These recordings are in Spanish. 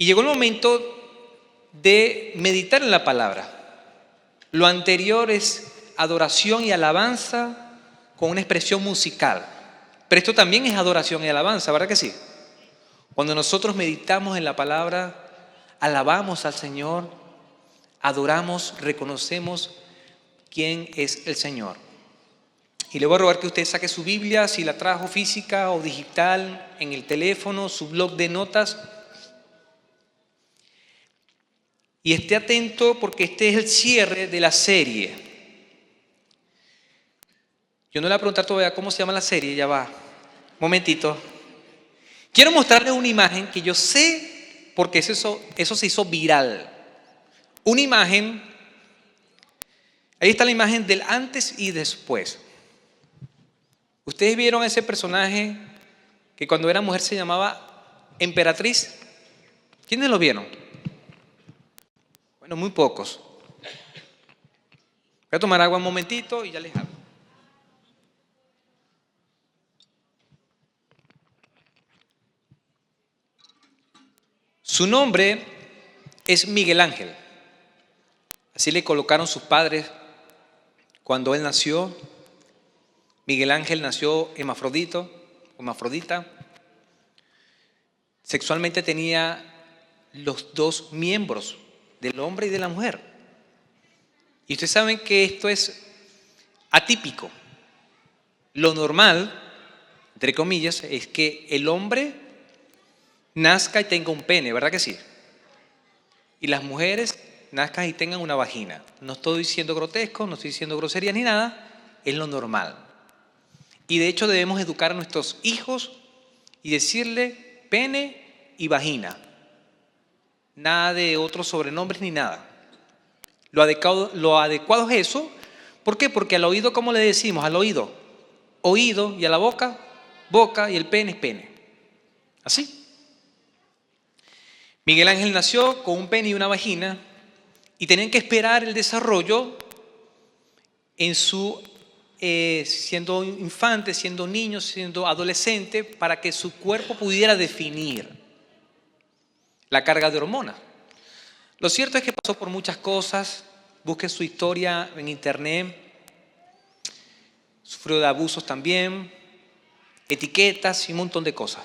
Y llegó el momento de meditar en la palabra. Lo anterior es adoración y alabanza con una expresión musical. Pero esto también es adoración y alabanza, ¿verdad que sí? Cuando nosotros meditamos en la palabra, alabamos al Señor, adoramos, reconocemos quién es el Señor. Y le voy a rogar que usted saque su Biblia, si la trajo física o digital, en el teléfono, su blog de notas. Y esté atento porque este es el cierre de la serie. Yo no le voy a preguntar todavía cómo se llama la serie, ya va. Momentito. Quiero mostrarles una imagen que yo sé porque eso se hizo viral. Una imagen, ahí está la imagen del antes y después. ¿Ustedes vieron a ese personaje que cuando era mujer se llamaba Emperatriz? ¿Quiénes lo vieron? Bueno, muy pocos. Voy a tomar agua un momentito y ya les hablo. Su nombre es Miguel Ángel. Así le colocaron sus padres cuando él nació. Miguel Ángel nació hermafrodita. Sexualmente tenía los dos miembros, del hombre y de la mujer. Y ustedes saben que esto es atípico. Lo normal, entre comillas, es que el hombre nazca y tenga un pene, ¿verdad que sí? Y las mujeres nazcan y tengan una vagina. No estoy siendo grotesco, no estoy diciendo grosería ni nada, es lo normal. Y de hecho debemos educar a nuestros hijos y decirle pene y vagina. Nada de otros sobrenombres ni nada. Lo adecuado es eso. ¿Por qué? Porque al oído, ¿cómo le decimos? Al oído, oído, y a la boca, boca, y el pene es pene. Así. Miguel Ángel nació con un pene y una vagina y tenían que esperar el desarrollo en su siendo infante, siendo niño, siendo adolescente, para que su cuerpo pudiera definir la carga de hormonas. Lo cierto es que pasó por muchas cosas. Busque su historia en internet. Sufrió de abusos también, etiquetas y un montón de cosas.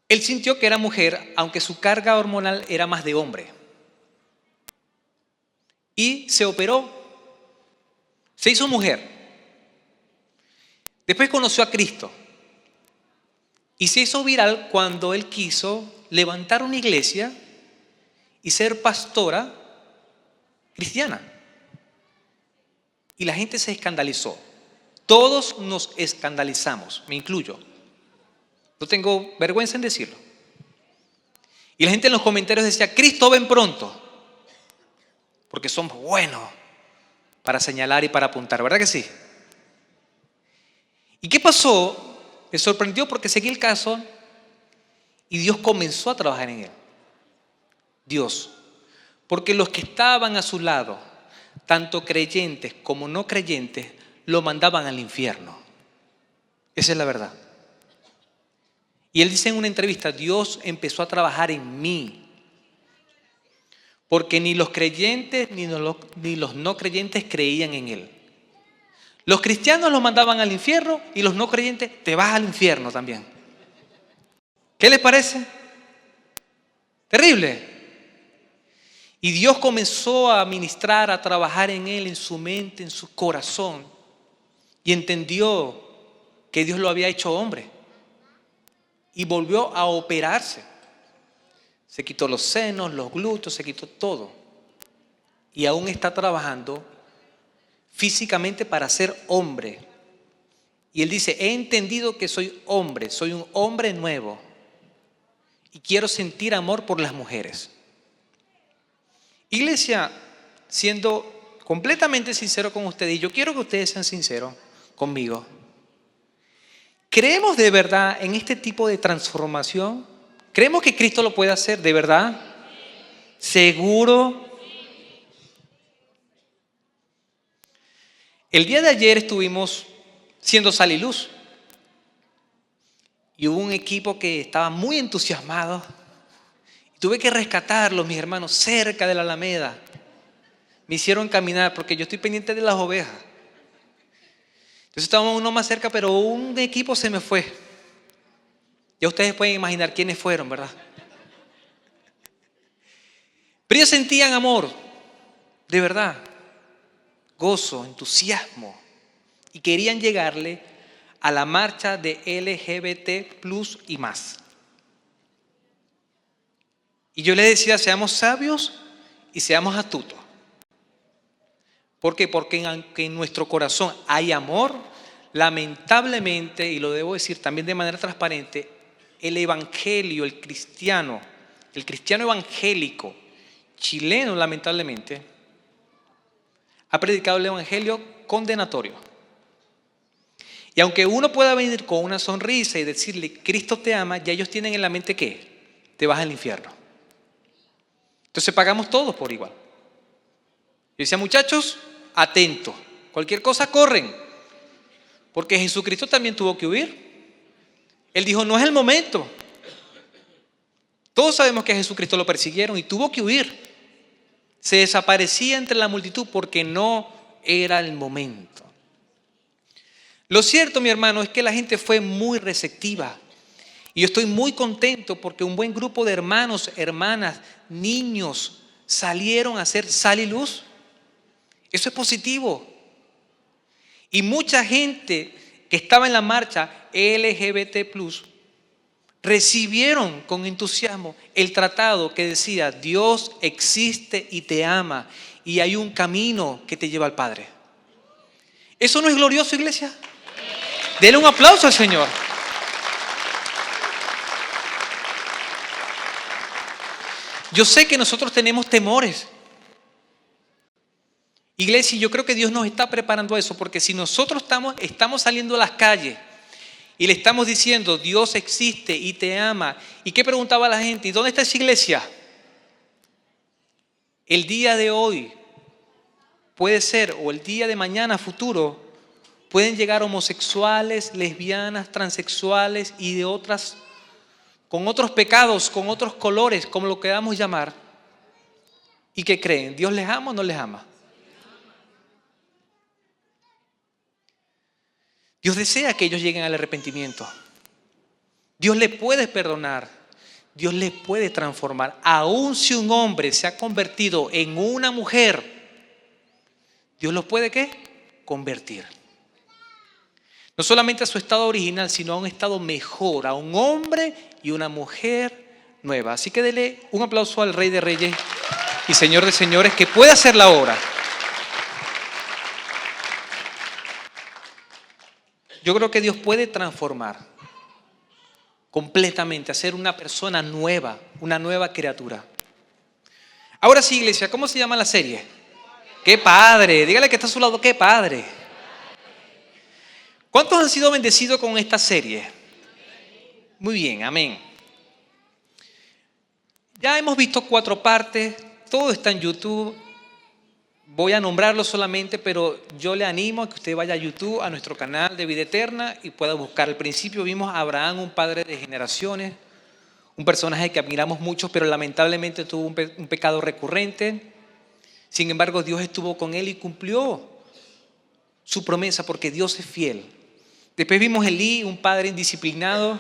Él sintió que era mujer, aunque su carga hormonal era más de hombre. Y se operó. Se hizo mujer. Después conoció a Cristo. Y se hizo viral cuando él quiso levantar una iglesia y ser pastora cristiana. Y la gente se escandalizó. Todos nos escandalizamos, me incluyo. No tengo vergüenza en decirlo. Y la gente en los comentarios decía, Cristo ven pronto. Porque somos buenos para señalar y para apuntar, ¿verdad que sí? ¿Y qué pasó? Me sorprendió porque seguí el caso y Dios comenzó a trabajar en él. Dios. Porque los que estaban a su lado, tanto creyentes como no creyentes, lo mandaban al infierno. Esa es la verdad. Y él dice en una entrevista, Dios empezó a trabajar en mí. Porque ni los creyentes ni los no creyentes creían en él. Los cristianos los mandaban al infierno y los no creyentes te vas al infierno también. ¿Qué les parece? Terrible. Y Dios comenzó a ministrar, a trabajar en él, en su mente, en su corazón. Y entendió que Dios lo había hecho hombre. Y volvió a operarse. Se quitó los senos, los glúteos, se quitó todo. Y aún está trabajando físicamente para ser hombre. Y él dice, he entendido que soy hombre, soy un hombre nuevo. Y quiero sentir amor por las mujeres. Iglesia, siendo completamente sincero con ustedes, y yo quiero que ustedes sean sinceros conmigo. ¿Creemos de verdad en este tipo de transformación? ¿Creemos que Cristo lo puede hacer de verdad? ¿Seguro? El día de ayer estuvimos siendo Sal y Luz. Y hubo un equipo que estaba muy entusiasmado Tuve que rescatarlos, mis hermanos, cerca de la Alameda. Me hicieron caminar porque yo estoy pendiente de las ovejas. Entonces estábamos uno más cerca, pero un equipo se me fue. Ya ustedes pueden imaginar quiénes fueron, ¿verdad? Pero ellos sentían amor, de verdad, gozo, entusiasmo, y querían llegarle a la marcha de LGBT plus y más. Y yo les decía, seamos sabios y seamos astutos. ¿Por qué? Porque aunque en nuestro corazón hay amor, lamentablemente, y lo debo decir también de manera transparente, el evangelio, el cristiano evangélico chileno, lamentablemente, ha predicado el evangelio condenatorio. Y aunque uno pueda venir con una sonrisa y decirle, Cristo te ama, ya ellos tienen en la mente ¿qué? Te vas al infierno. Entonces pagamos todos por igual. Yo decía, muchachos, atentos. Cualquier cosa corren. Porque Jesucristo también tuvo que huir. Él dijo, no es el momento. Todos sabemos que a Jesucristo lo persiguieron y tuvo que huir. Se desaparecía entre la multitud porque no era el momento. Lo cierto, mi hermano, es que la gente fue muy receptiva. Y yo estoy muy contento porque un buen grupo de hermanos, hermanas, niños salieron a hacer sal y luz. Eso es positivo. Y mucha gente que estaba en la marcha LGBT+, recibieron con entusiasmo el tratado que decía, Dios existe y te ama y hay un camino que te lleva al Padre. ¿Eso no es glorioso, iglesia? Denle un aplauso al Señor. Yo sé que nosotros tenemos temores. Iglesia, yo creo que Dios nos está preparando a eso, porque si nosotros estamos saliendo a las calles y le estamos diciendo, Dios existe y te ama, ¿y qué preguntaba la gente? ¿Y dónde está esa iglesia? El día de hoy puede ser, o el día de mañana, futuro, pueden llegar homosexuales, lesbianas, transexuales y de otras, con otros pecados, con otros colores, como lo queramos llamar. ¿Y qué creen? ¿Dios les ama o no les ama? Dios desea que ellos lleguen al arrepentimiento. Dios les puede perdonar. Dios les puede transformar. Aun si un hombre se ha convertido en una mujer, Dios los puede ¿qué? Convertir. No solamente a su estado original, sino a un estado mejor, a un hombre y una mujer nueva. Así que dele un aplauso al Rey de Reyes y Señor de Señores, que puede hacer la obra. Yo creo que Dios puede transformar completamente, hacer una persona nueva, una nueva criatura. Ahora sí, iglesia, ¿cómo se llama la serie? ¡Qué padre! Dígale que está a su lado, ¡qué padre! ¿Cuántos han sido bendecidos con esta serie? Muy bien, amén. Ya hemos visto 4 partes, todo está en YouTube. Voy a nombrarlo solamente, pero yo le animo a que usted vaya a YouTube, a nuestro canal de Vida Eterna y pueda buscar. Al principio vimos a Abraham, un padre de generaciones, un personaje que admiramos mucho, pero lamentablemente tuvo un pecado recurrente. Sin embargo, Dios estuvo con él y cumplió su promesa porque Dios es fiel. Después vimos a Elí, un padre indisciplinado,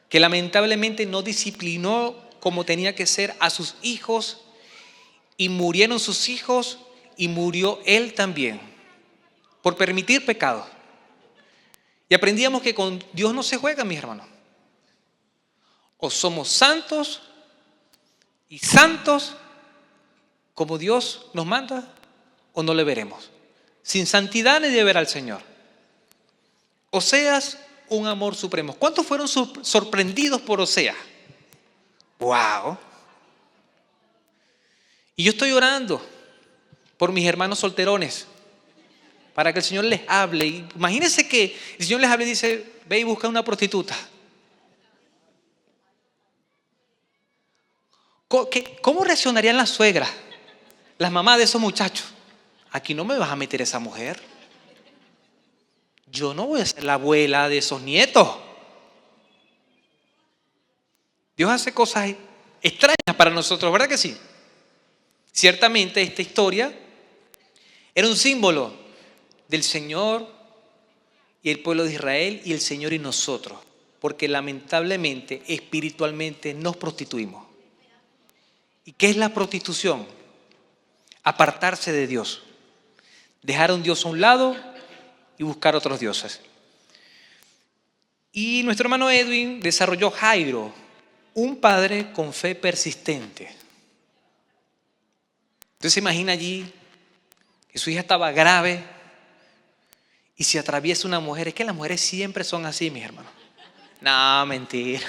que lamentablemente no disciplinó como tenía que ser a sus hijos y murieron sus hijos. Y murió él también por permitir pecado. Y aprendíamos que con Dios no se juega, mis hermanos. O somos santos y santos como Dios nos manda, o no le veremos. Sin santidad nadie verá al Señor. Oseas, un amor supremo. ¿Cuántos fueron sorprendidos por Oseas? ¡Wow! Y yo estoy orando por mis hermanos solterones, para que el Señor les hable. Imagínense que el Señor les hable y dice, ve y busca una prostituta. ¿Cómo reaccionarían las suegras, las mamás de esos muchachos? Aquí no me vas a meter esa mujer. Yo no voy a ser la abuela de esos nietos. Dios hace cosas extrañas buenas para nosotros, ¿verdad que sí? Ciertamente esta historia era un símbolo del Señor y el pueblo de Israel y el Señor y nosotros, porque lamentablemente, espiritualmente nos prostituimos. ¿Y qué es la prostitución? Apartarse de Dios, dejar a un Dios a un lado y buscar otros dioses. Y nuestro hermano Edwin desarrolló Jairo, un padre con fe persistente. Entonces se imagina allí que su hija estaba grave y se atraviesa una mujer. Es que las mujeres siempre son así, mis hermanos. No, mentira.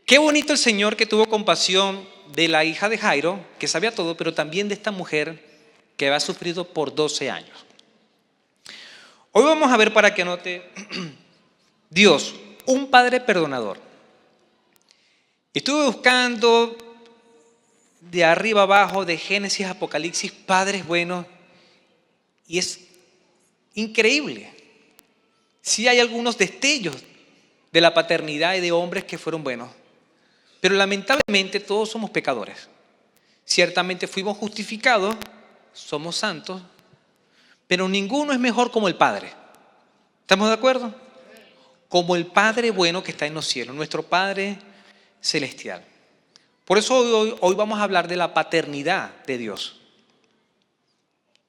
Qué bonito el Señor que tuvo compasión de la hija de Jairo, que sabía todo, pero también de esta mujer que había sufrido por 12 años. Hoy vamos a ver, para que anote, Dios, un Padre perdonador. Estuve buscando de arriba abajo, de Génesis a Apocalipsis, padres buenos, y es increíble. Sí hay algunos destellos de la paternidad y de hombres que fueron buenos, pero lamentablemente todos somos pecadores. Ciertamente fuimos justificados, somos santos, pero ninguno es mejor como el Padre. ¿Estamos de acuerdo? Como el Padre bueno que está en los cielos, nuestro Padre celestial. Por eso hoy vamos a hablar de la paternidad de Dios.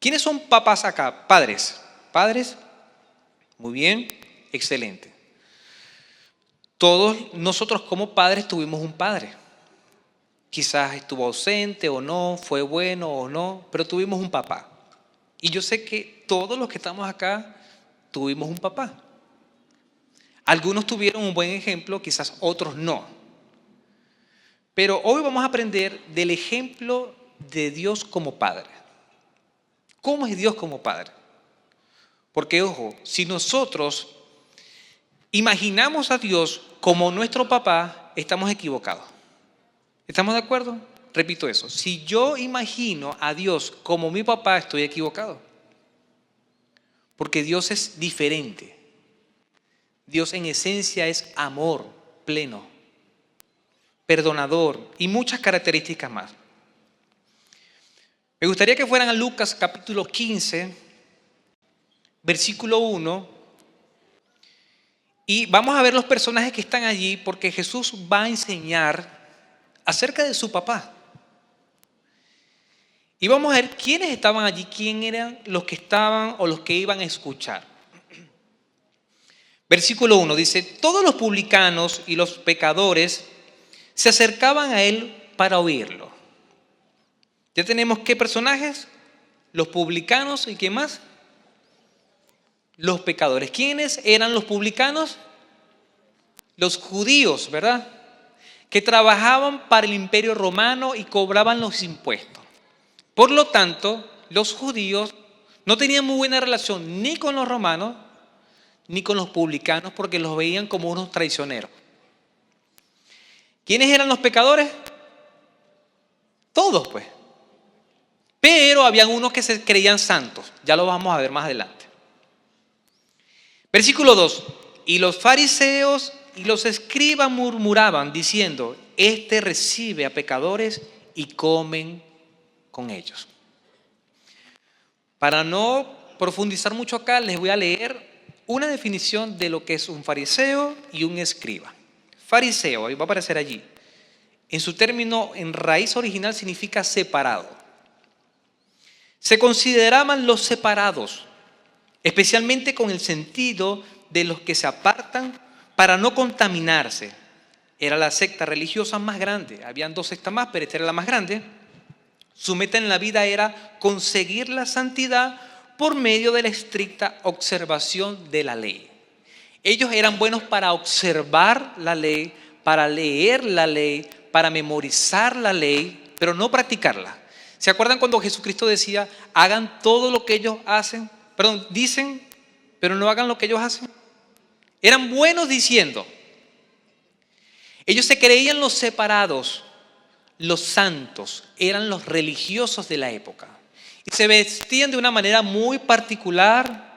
¿Quiénes son papás acá? Padres. ¿Padres? Muy bien, excelente. Todos nosotros como padres tuvimos un padre. Quizás estuvo ausente o no, fue bueno o no, pero tuvimos un papá. Y yo sé que todos los que estamos acá tuvimos un papá. Algunos tuvieron un buen ejemplo, quizás otros no. Pero hoy vamos a aprender del ejemplo de Dios como Padre. ¿Cómo es Dios como Padre? Porque, ojo, si nosotros imaginamos a Dios como nuestro papá, estamos equivocados. ¿Estamos de acuerdo? Repito eso. Si yo imagino a Dios como mi papá, estoy equivocado. Porque Dios es diferente. Dios en esencia es amor pleno, perdonador y muchas características más. Me gustaría que fueran a Lucas capítulo 15, versículo 1. Y vamos a ver los personajes que están allí, porque Jesús va a enseñar acerca de su papá. Y vamos a ver quiénes estaban allí, quién eran los que estaban o los que iban a escuchar. Versículo 1 dice: todos los publicanos y los pecadores se acercaban a él para oírlo. Ya tenemos qué personajes: los publicanos y ¿quién más? Los pecadores. ¿Quiénes eran los publicanos? Los judíos, ¿verdad? Que trabajaban para el imperio romano y cobraban los impuestos. Por lo tanto, los judíos no tenían muy buena relación ni con los romanos ni con los publicanos, porque los veían como unos traicioneros. ¿Quiénes eran los pecadores? Todos, pues. Pero habían unos que se creían santos. Ya lo vamos a ver más adelante. Versículo 2. Y los fariseos y los escribas murmuraban diciendo: este recibe a pecadores y comen con ellos. Para no profundizar mucho acá, les voy a leer una definición de lo que es un fariseo y un escriba. Fariseo, va a aparecer allí. En su término, en raíz original, significa separado. Se consideraban los separados, especialmente con el sentido de los que se apartan para no contaminarse. Era la secta religiosa más grande. Habían 2 sectas más, pero esta era la más grande. Su meta en la vida era conseguir la santidad por medio de la estricta observación de la ley. Ellos eran buenos para observar la ley, para leer la ley, para memorizar la ley, pero no practicarla. ¿Se acuerdan cuando Jesucristo decía: hagan todo lo que ellos dicen, pero no hagan lo que ellos hacen? Eran buenos diciendo. Ellos se creían los separados, los santos, eran los religiosos de la época. Y se vestían de una manera muy particular,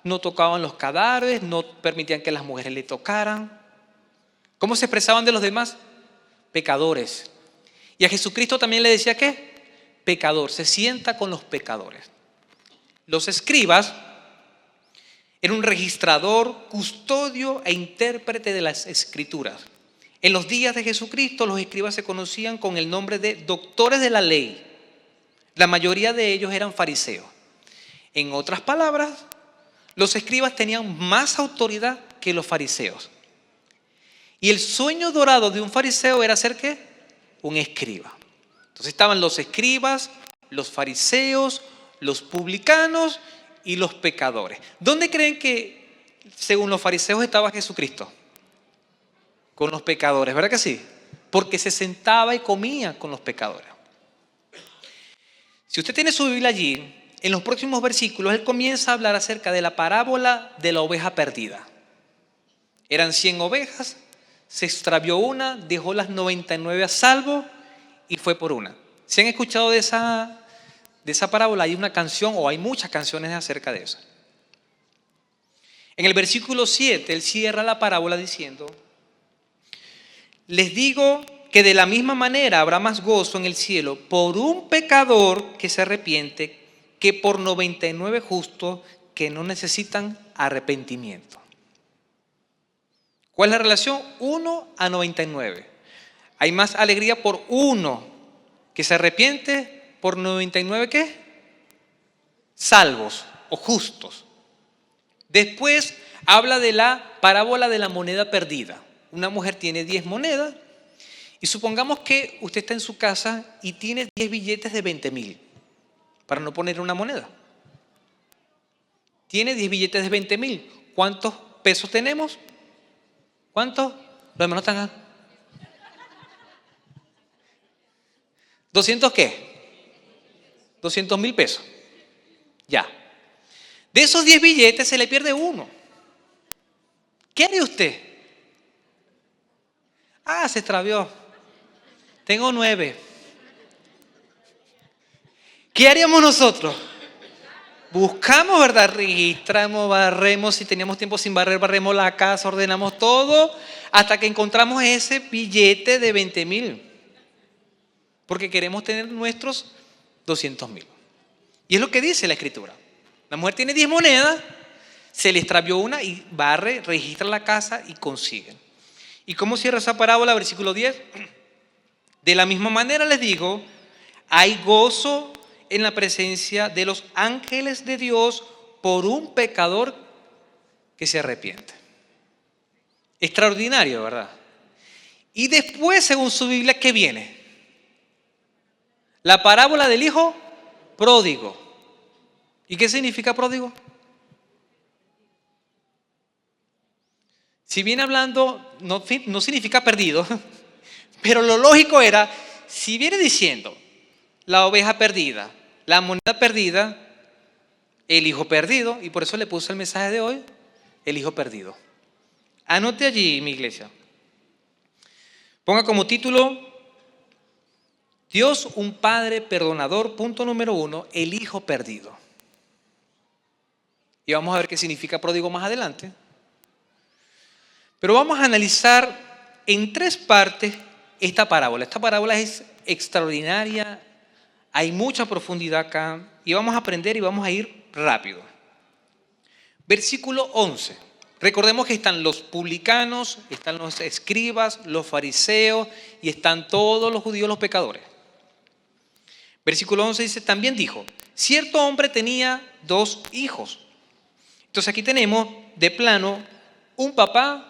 no tocaban los cadáveres, no permitían que las mujeres le tocaran. ¿Cómo se expresaban de los demás? pecadores. Y a Jesucristo también le decía ¿qué? Pecador, se sienta con los pecadores. Los escribas eran un registrador, custodio e intérprete de las escrituras. En los días de Jesucristo los escribas se conocían con el nombre de doctores de la ley. La mayoría de ellos eran fariseos. En otras palabras, los escribas tenían más autoridad que los fariseos. Y el sueño dorado de un fariseo era ser ¿qué? Un escriba. Entonces estaban los escribas, los fariseos, los publicanos y los pecadores. ¿Dónde creen que, según los fariseos, estaba Jesucristo? Con los pecadores, ¿verdad que sí? Porque se sentaba y comía con los pecadores. Si usted tiene su Biblia allí, en los próximos versículos, él comienza a hablar acerca de la parábola de la oveja perdida. Eran 100 ovejas, se extravió una, dejó las 99 a salvo y fue por una. ¿Se han escuchado de esa parábola? Hay una canción o hay muchas canciones acerca de eso. En el versículo 7, él cierra la parábola diciendo: les digo que de la misma manera habrá más gozo en el cielo por un pecador que se arrepiente que por 99 justos que no necesitan arrepentimiento. ¿Cuál es la relación? 1 a 99. Hay más alegría por uno que se arrepiente, por 99 ¿qué? Salvos o justos. Después habla de la parábola de la moneda perdida. Una mujer tiene 10 monedas y supongamos que usted está en su casa y tiene 10 billetes de 20,000, para no poner una moneda. Tiene 10 billetes de 20,000. ¿Cuántos pesos tenemos? ¿Cuántos? Los demás no están acá. ¿200 qué? 200,000 pesos. Ya. De esos 10 billetes se le pierde uno. ¿Qué haría usted? Se extravió. Tengo 9. ¿Qué haríamos nosotros? Buscamos, ¿verdad? Registramos, barremos, si teníamos tiempo sin barrer, barremos la casa, ordenamos todo, hasta que encontramos ese billete de 20,000. Porque queremos tener nuestros 200,000. Y es lo que dice la Escritura. La mujer tiene 10 monedas, se le extravió una y barre, registra la casa y consigue. ¿Y cómo cierra esa parábola? Versículo 10. De la misma manera les digo, hay gozo en la presencia de los ángeles de Dios por un pecador que se arrepiente. Extraordinario, ¿verdad? Y después, según su Biblia, ¿qué viene? La parábola del hijo pródigo. ¿Y qué significa pródigo? Si viene hablando, no significa perdido, pero lo lógico era, si viene diciendo la oveja perdida, la moneda perdida, el hijo perdido, y por eso le puse el mensaje de hoy, el hijo perdido. Anote allí, mi iglesia. Ponga como título: Dios, un Padre perdonador, punto número 1, el hijo perdido. Y vamos a ver qué significa pródigo más adelante. Pero vamos a analizar en 3 partes esta parábola. Esta parábola es extraordinaria, hay mucha profundidad acá y vamos a aprender y vamos a ir rápido. Versículo 11. Recordemos que están los publicanos, están los escribas, los fariseos y están todos los judíos, los pecadores. Versículo 11 dice: también dijo, cierto hombre tenía 2 hijos. Entonces aquí tenemos de plano un papá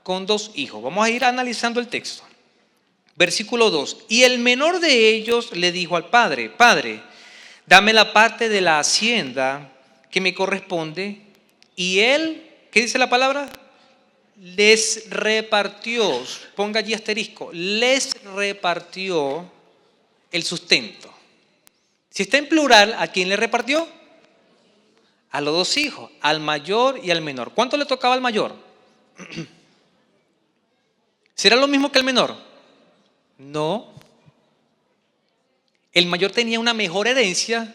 con 2 hijos. Vamos a ir analizando el texto. Versículo 2. Y el menor de ellos le dijo al padre: Padre, dame la parte de la hacienda que me corresponde. Y él, ¿qué dice la palabra? Les repartió, ponga allí asterisco, les repartió el sustento. Si está en plural, ¿a quién le repartió? A los 2 hijos, al mayor y al menor. ¿Cuánto le tocaba al mayor? ¿Será lo mismo que el menor? No. El mayor tenía una mejor herencia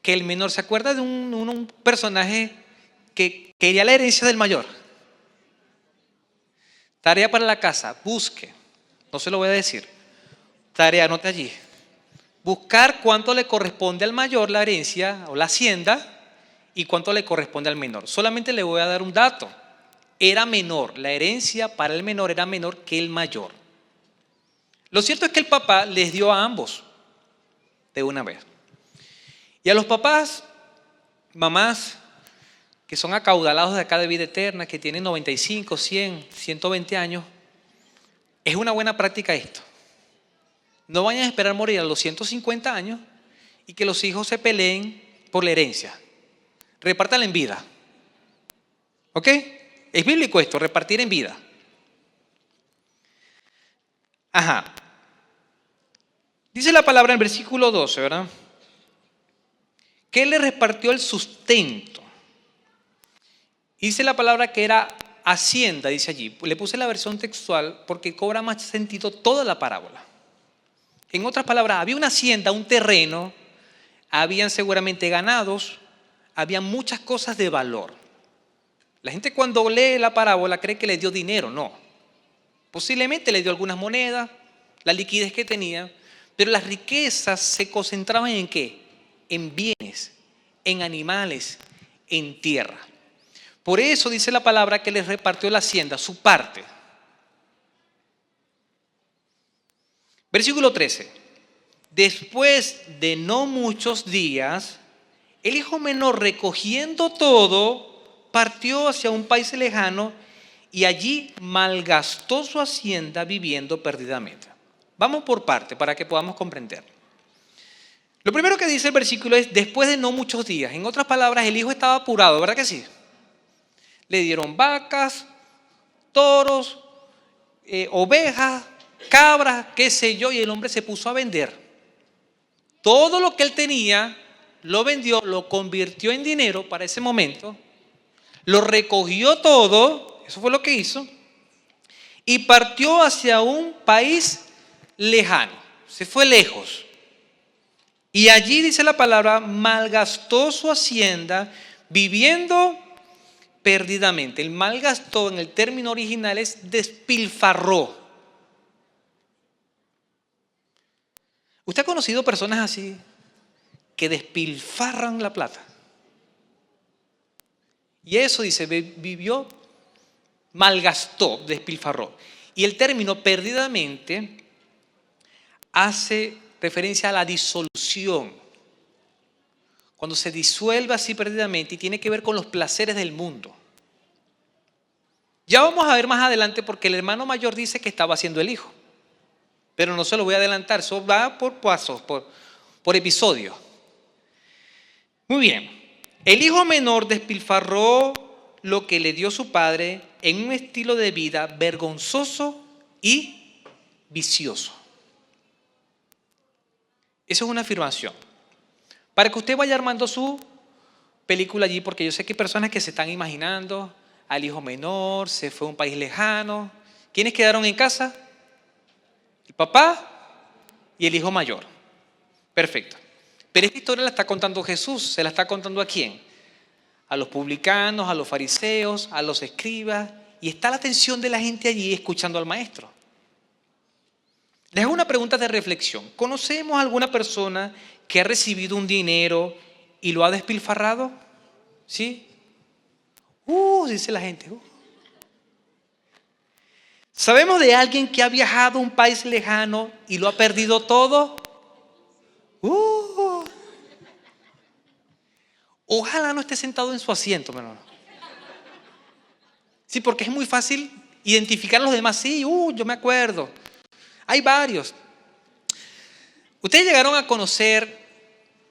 que el menor. ¿Se acuerda de un personaje que quería la herencia del mayor? Tarea para la casa: busque No se lo voy a decir. Tarea, anote allí. Buscar cuánto le corresponde al mayor la herencia o la hacienda y cuánto le corresponde al menor. Solamente le voy a dar un dato. Era menor, la herencia para el menor era menor que el mayor. Lo cierto es que el papá les dio a ambos de una vez. Y a los papás, mamás, que son acaudalados de acá de vida eterna, que tienen 95, 100, 120 años, es una buena práctica esto. No vayan a esperar morir a los 150 años y que los hijos se peleen por la herencia. Repártanla en vida. ¿Ok? Es bíblico esto, repartir en vida. Ajá. Dice la palabra en el versículo 12, ¿verdad? Que él le repartió el sustento. Dice la palabra que era hacienda, dice allí. Le puse la versión textual porque cobra más sentido toda la parábola. En otras palabras, había una hacienda, un terreno, habían seguramente ganados, había muchas cosas de valor. La gente cuando lee la parábola cree que le dio dinero, no. Posiblemente le dio algunas monedas, la liquidez que tenía, pero las riquezas se concentraban ¿en qué? En bienes, en animales, en tierra. Por eso dice la palabra que les repartió la hacienda, su parte. Versículo 13. Después de no muchos días, el hijo menor, recogiendo todo, partió hacia un país lejano y allí malgastó su hacienda viviendo perdidamente. Vamos por parte para que podamos comprender. Lo primero que dice el versículo es después de no muchos días. En otras palabras, el hijo estaba apurado, ¿verdad que sí? Le dieron vacas, toros, ovejas, cabras, qué sé yo, y el hombre se puso a vender. Todo lo que él tenía lo vendió, lo convirtió en dinero para ese momento, lo recogió todo, eso fue lo que hizo, y partió hacia un país lejano, se fue lejos. Y allí dice la palabra, malgastó su hacienda viviendo perdidamente. El malgastó en el término original es despilfarró. ¿Usted ha conocido personas así que despilfarran la plata? Y eso dice, vivió, malgastó, despilfarró. Y el término perdidamente hace referencia a la disolución. Cuando se disuelve así perdidamente y tiene que ver con los placeres del mundo. Ya vamos a ver más adelante porque el hermano mayor dice que estaba haciendo el hijo. Pero no se lo voy a adelantar, eso va por pasos, por episodios. Muy bien. El hijo menor despilfarró lo que le dio su padre en un estilo de vida vergonzoso y vicioso. Eso es una afirmación. Para que usted vaya armando su película allí, porque yo sé que hay personas que se están imaginando al hijo menor, se fue a un país lejano. ¿Quiénes quedaron en casa? El papá y el hijo mayor. Perfecto. Pero esta historia la está contando Jesús. ¿Se la está contando a quién? A los publicanos, a los fariseos, a los escribas. Y está la atención de la gente allí escuchando al maestro. Les hago una pregunta de reflexión. ¿Conocemos alguna persona que ha recibido un dinero y lo ha despilfarrado? ¿Sí? Dice la gente. ¿Sabemos de alguien que ha viajado a un país lejano y lo ha perdido todo? Ojalá no esté sentado en su asiento, hermano. Sí, porque es muy fácil identificar a los demás. Sí, yo me acuerdo. Hay varios. Ustedes llegaron a conocer,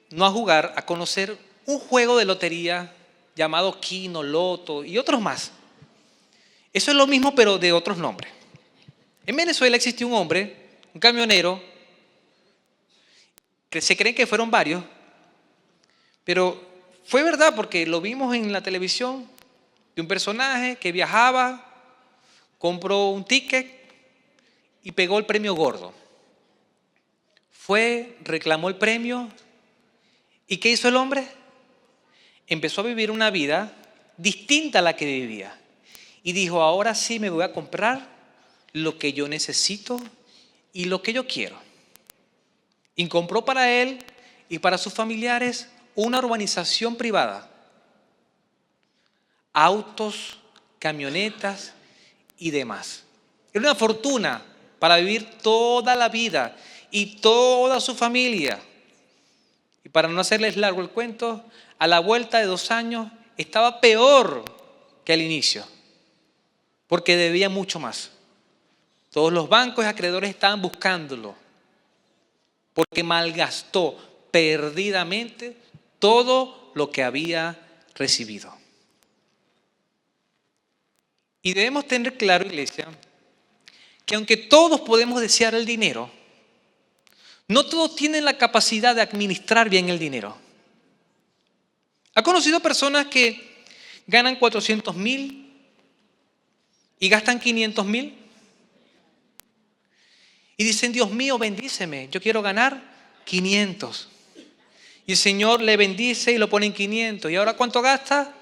no a jugar, a conocer un juego de lotería llamado Kino, Loto y otros más. Eso es lo mismo, pero de otros nombres. En Venezuela existió un hombre, un camionero, que se creen que fueron varios, pero fue verdad porque lo vimos en la televisión de un personaje que viajaba, compró un ticket y pegó el premio gordo. Fue, reclamó el premio y ¿qué hizo el hombre? Empezó a vivir una vida distinta a la que vivía y dijo, ahora sí me voy a comprar lo que yo necesito y lo que yo quiero. Y compró para él y para sus familiares una urbanización privada. Autos, camionetas y demás. Era una fortuna para vivir toda la vida y toda su familia. Y para no hacerles largo el cuento, a la vuelta de 2 años estaba peor que al inicio, porque debía mucho más. Todos los bancos y acreedores estaban buscándolo, porque malgastó perdidamente todo lo que había recibido. Y debemos tener claro, iglesia, que aunque todos podemos desear el dinero, no todos tienen la capacidad de administrar bien el dinero. ¿Ha conocido personas que ganan 400,000 y gastan 500,000? Y dicen, Dios mío, bendíceme, yo quiero ganar 500. Y el Señor le bendice y lo pone en 500. ¿Y ahora cuánto gasta?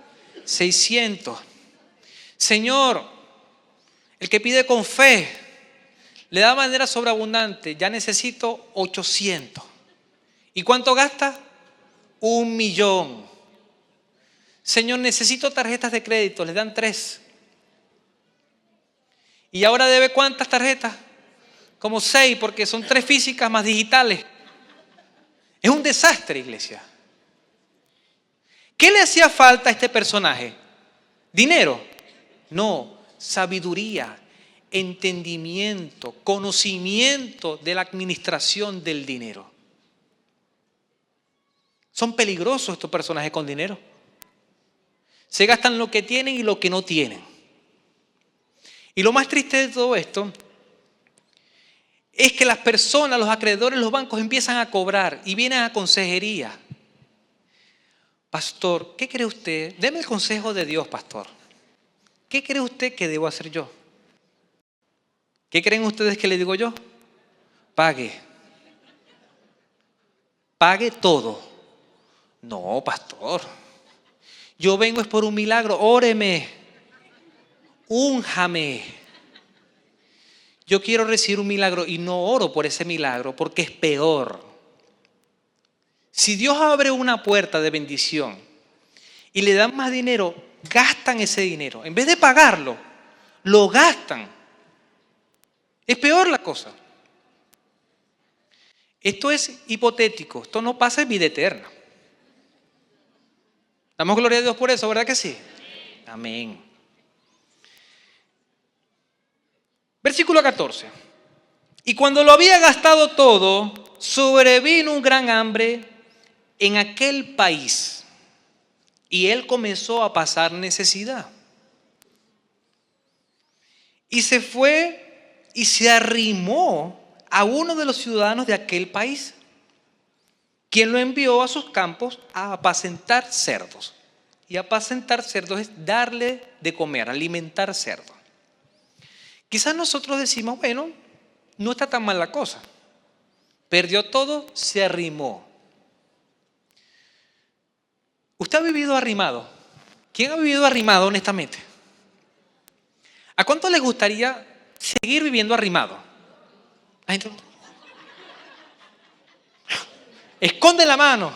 600. Señor, el que pide con fe, le da manera sobreabundante, ya necesito 800. ¿Y cuánto gasta? 1,000,000. Señor, necesito tarjetas de crédito, le dan 3. ¿Y ahora debe cuántas tarjetas? Como 6, porque son 3 físicas más digitales. Es un desastre, iglesia. ¿Qué le hacía falta a este personaje? ¿Dinero? No, sabiduría, entendimiento, conocimiento de la administración del dinero. Son peligrosos estos personajes con dinero. Se gastan lo que tienen y lo que no tienen. Y lo más triste de todo esto es que las personas, los acreedores, los bancos empiezan a cobrar y vienen a consejería. Pastor, ¿qué cree usted? Deme el consejo de Dios, pastor. ¿Qué cree usted que debo hacer yo? ¿Qué creen ustedes que le digo yo? Pague. Pague todo. No, pastor. Yo vengo es por un milagro. Óreme. Únjame. Yo quiero recibir un milagro y no oro por ese milagro porque es peor. Si Dios abre una puerta de bendición y le dan más dinero, gastan ese dinero. En vez de pagarlo, lo gastan. Es peor la cosa. Esto es hipotético. Esto no pasa en vida eterna. Damos gloria a Dios por eso, ¿verdad que sí? Amén. Versículo 14. Y cuando lo había gastado todo, sobrevino un gran hambre en aquel país. Y él comenzó a pasar necesidad. Y se fue y se arrimó a uno de los ciudadanos de aquel país, quien lo envió a sus campos a apacentar cerdos. Y apacentar cerdos es darle de comer, alimentar cerdos. Quizás nosotros decimos, bueno, no está tan mal la cosa. Perdió todo, se arrimó. ¿Usted ha vivido arrimado? ¿Quién ha vivido arrimado honestamente? ¿A cuánto les gustaría seguir viviendo arrimado? La gente... Esconde la mano.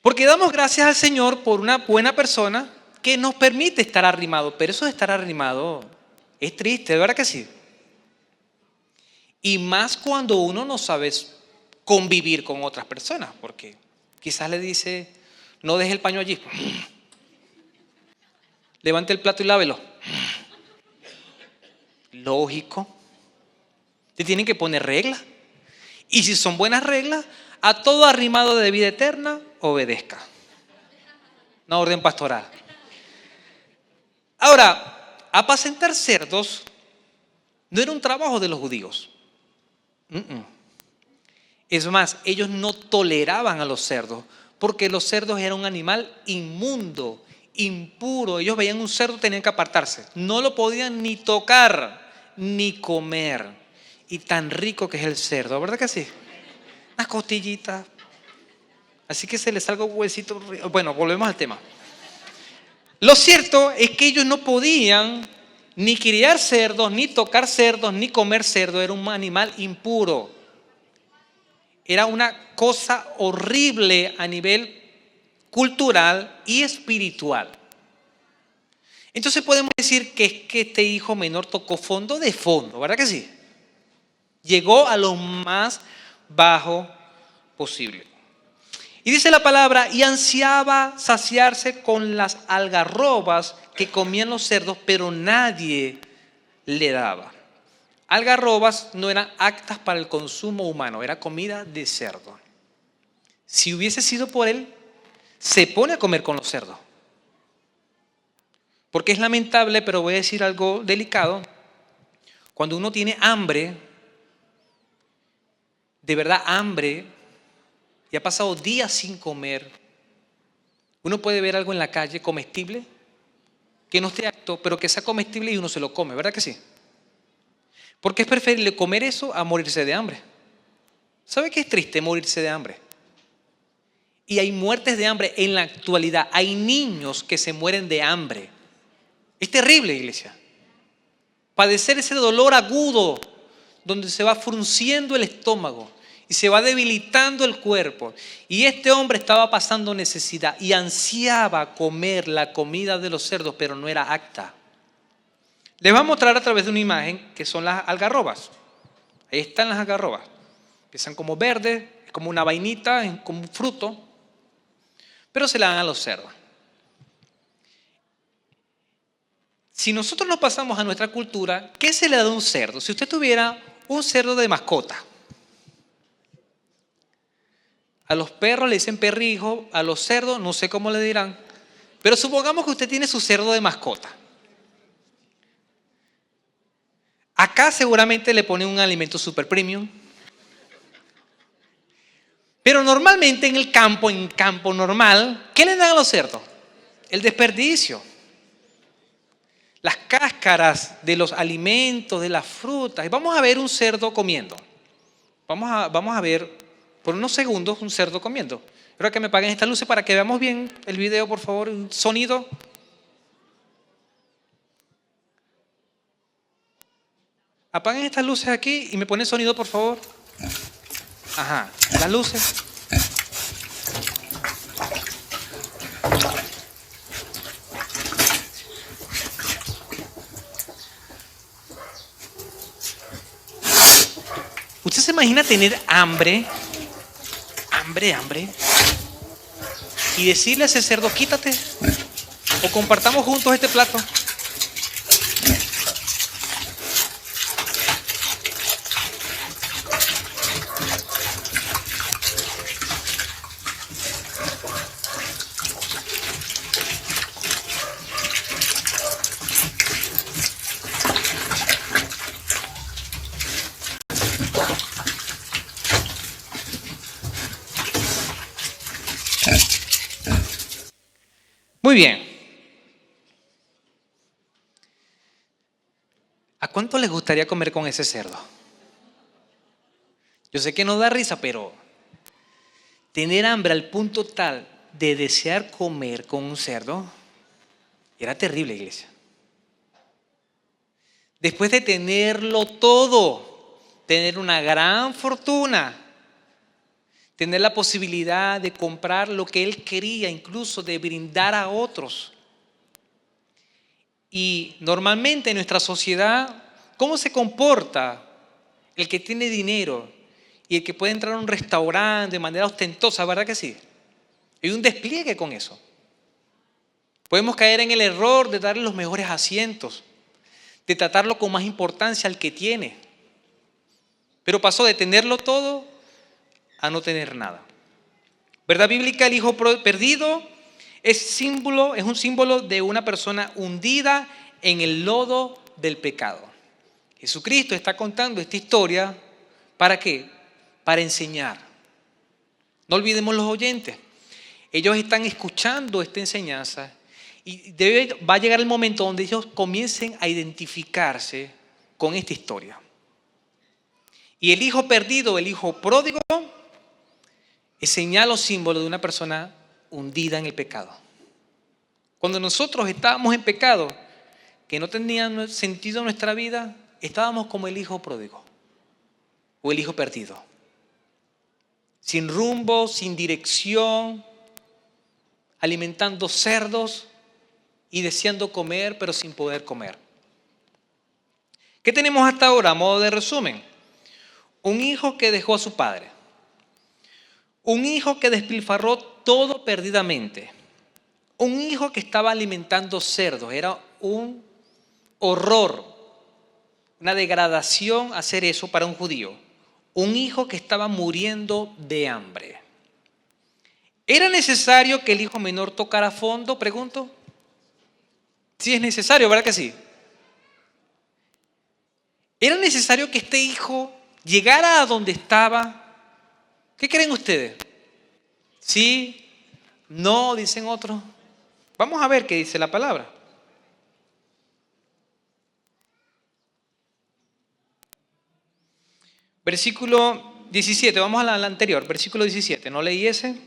Porque damos gracias al Señor por una buena persona que nos permite estar arrimado. Pero eso de estar arrimado es triste, ¿de verdad que sí? Y más cuando uno no sabe convivir con otras personas. Porque quizás le dice, no deje el paño allí. Levante el plato y lávelo. Lógico. Te tienen que poner reglas. Y si son buenas reglas, a todo arrimado de vida eterna, obedezca. Una orden pastoral. Ahora, apacentar cerdos no era un trabajo de los judíos. Es más, ellos no toleraban a los cerdos, porque los cerdos eran un animal inmundo, impuro. Ellos veían un cerdo, tenían que apartarse. No lo podían ni tocar, ni comer. Y tan rico que es el cerdo, ¿verdad que sí? Unas costillitas. Así que se les salga un huesito. Bueno, volvemos al tema. Lo cierto es que ellos no podían Ni criar cerdos, ni tocar cerdos, ni comer cerdo. Era un animal impuro. Era una cosa horrible a nivel cultural y espiritual. Entonces podemos decir que es que este hijo menor tocó fondo de fondo, ¿verdad que sí? Llegó a lo más bajo posible. Y dice la palabra, y ansiaba saciarse con las algarrobas que comían los cerdos, pero nadie le daba. Algarrobas no eran aptas para el consumo humano, era comida de cerdo. Si hubiese sido por él, se pone a comer con los cerdos. Porque es lamentable, pero voy a decir algo delicado. Cuando uno tiene hambre, de verdad hambre, y ha pasado días sin comer, uno puede ver algo en la calle comestible, que no esté apto, pero que sea comestible y uno se lo come, ¿verdad que sí? Porque es preferible comer eso a morirse de hambre. ¿Sabe qué es triste morirse de hambre? Y hay muertes de hambre en la actualidad. Hay niños que se mueren de hambre. Es terrible, iglesia. Padecer ese dolor agudo donde se va frunciendo el estómago y se va debilitando el cuerpo. Y este hombre estaba pasando necesidad y ansiaba comer la comida de los cerdos, pero no era apta. Les voy a mostrar a través de una imagen que son las algarrobas. Ahí están las algarrobas. Empiezan como verdes, es como una vainita, como un fruto, pero se la dan a los cerdos. Si nosotros nos pasamos a nuestra cultura, ¿qué se le da a un cerdo? Si usted tuviera un cerdo de mascota, a los perros le dicen perrijo, a los cerdos no sé cómo le dirán, pero supongamos que usted tiene su cerdo de mascota. Acá seguramente le ponen un alimento super premium, pero normalmente en campo normal, ¿qué le dan a los cerdos? El desperdicio. Las cáscaras de los alimentos, de las frutas. Y vamos a ver un cerdo comiendo. Vamos a ver por unos segundos un cerdo comiendo. Espero que me apaguen estas luces para que veamos bien el video, por favor. Un sonido. Apaguen estas luces aquí y me ponen sonido, por favor. Ajá, las luces. ¿Usted se imagina tener hambre, y decirle a ese cerdo, quítate, o compartamos juntos este plato? Muy bien. ¿A cuánto les gustaría comer con ese cerdo? Yo sé que no da risa, pero tener hambre al punto tal de desear comer con un cerdo era terrible, iglesia. Después de tenerlo todo, tener una gran fortuna, tener la posibilidad de comprar lo que él quería, incluso de brindar a otros. Y normalmente en nuestra sociedad, ¿cómo se comporta el que tiene dinero y el que puede entrar a un restaurante de manera ostentosa? ¿Verdad que sí? Hay un despliegue con eso. Podemos caer en el error de darle los mejores asientos, de tratarlo con más importancia al que tiene. Pero pasó de tenerlo todo a no tener nada. ¿Verdad bíblica? El hijo perdido es un símbolo de una persona hundida en el lodo del pecado. Jesucristo está contando esta historia, ¿para qué? Para enseñar. No olvidemos los oyentes. Ellos están escuchando esta enseñanza y va a llegar el momento donde ellos comiencen a identificarse con esta historia. Y el hijo perdido, el hijo pródigo, es señal o símbolo de una persona hundida en el pecado. Cuando nosotros estábamos en pecado, que no tenían sentido en nuestra vida, estábamos como el hijo pródigo o el hijo perdido. Sin rumbo, sin dirección, alimentando cerdos y deseando comer, pero sin poder comer. ¿Qué tenemos hasta ahora a modo de resumen? Un hijo que dejó a su padre. Un hijo que despilfarró todo perdidamente. Un hijo que estaba alimentando cerdos. Era un horror, una degradación hacer eso para un judío. Un hijo que estaba muriendo de hambre. ¿Era necesario que el hijo menor tocara fondo? Pregunto. Sí es necesario, ¿verdad que sí? ¿Era necesario que este hijo llegara a donde estaba? ¿Qué creen ustedes? ¿Sí? ¿No? Dicen otros. Vamos a ver qué dice la palabra. Versículo 17, vamos a la anterior, versículo 17, ¿no leí ese?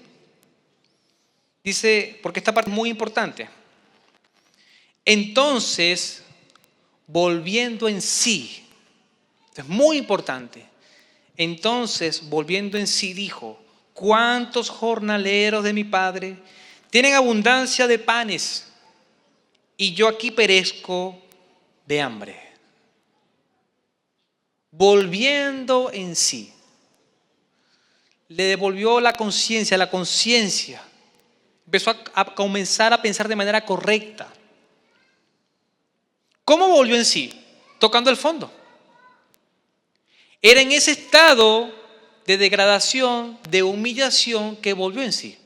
Dice, porque esta parte es muy importante. Entonces, volviendo en sí, esto es muy importante. Entonces, volviendo en sí, dijo, ¿cuántos jornaleros de mi padre tienen abundancia de panes y yo aquí perezco de hambre? Volviendo en sí, le devolvió la conciencia. Empezó a comenzar a pensar de manera correcta. ¿Cómo volvió en sí? Tocando el fondo. Era en ese estado de degradación, de humillación, que volvió en sí.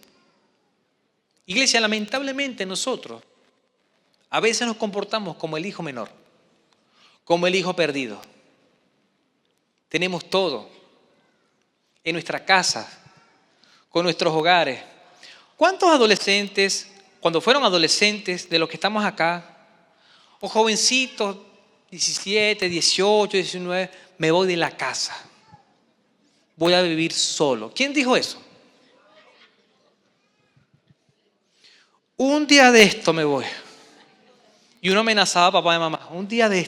Iglesia, lamentablemente nosotros a veces nos comportamos como el hijo menor, como el hijo perdido. Tenemos todo en nuestras casas, con nuestros hogares. ¿Cuántos adolescentes, cuando fueron adolescentes de los que estamos acá, o jovencitos, 17, 18, 19, me voy de la casa, voy a vivir solo? ¿Quién dijo eso? Un día de esto me voy. Y uno amenazaba a papá y mamá, un día de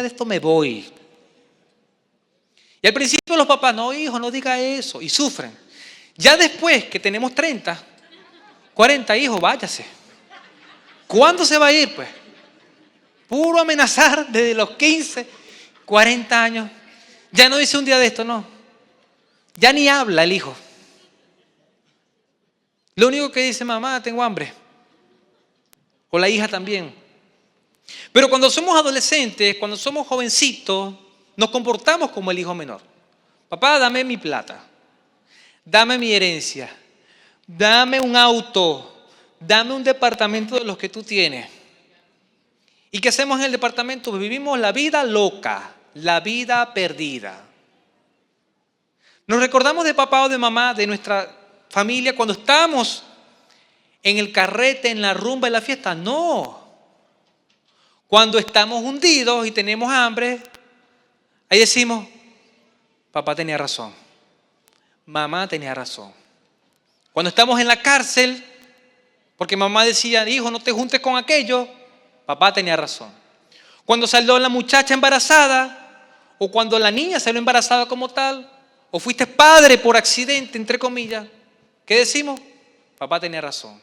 esto me voy. Y al principio los papás, no hijo, no diga eso, y sufren. Ya después que tenemos 30, 40 hijos, váyase. ¿Cuándo se va a ir? Pues puro amenazar desde los 15, 40 años. Ya no dice un día de esto, no. Ya ni habla el hijo. Lo único que dice, mamá, tengo hambre. O la hija también. Pero cuando somos adolescentes, cuando somos jovencitos, nos comportamos como el hijo menor. Papá, dame mi plata. Dame mi herencia. Dame un auto. Dame un departamento de los que tú tienes. ¿Y qué hacemos en el departamento? Pues vivimos la vida loca, la vida perdida. ¿Nos recordamos de papá o de mamá, de nuestra familia, cuando estábamos en el carrete, en la rumba, en la fiesta? No. Cuando estamos hundidos y tenemos hambre, ahí decimos, papá tenía razón, mamá tenía razón. Cuando estamos en la cárcel, porque mamá decía, hijo, no te juntes con aquello, papá tenía razón. Cuando salió la muchacha embarazada, o cuando la niña salió embarazada como tal, o fuiste padre por accidente, entre comillas, ¿qué decimos? Papá tenía razón.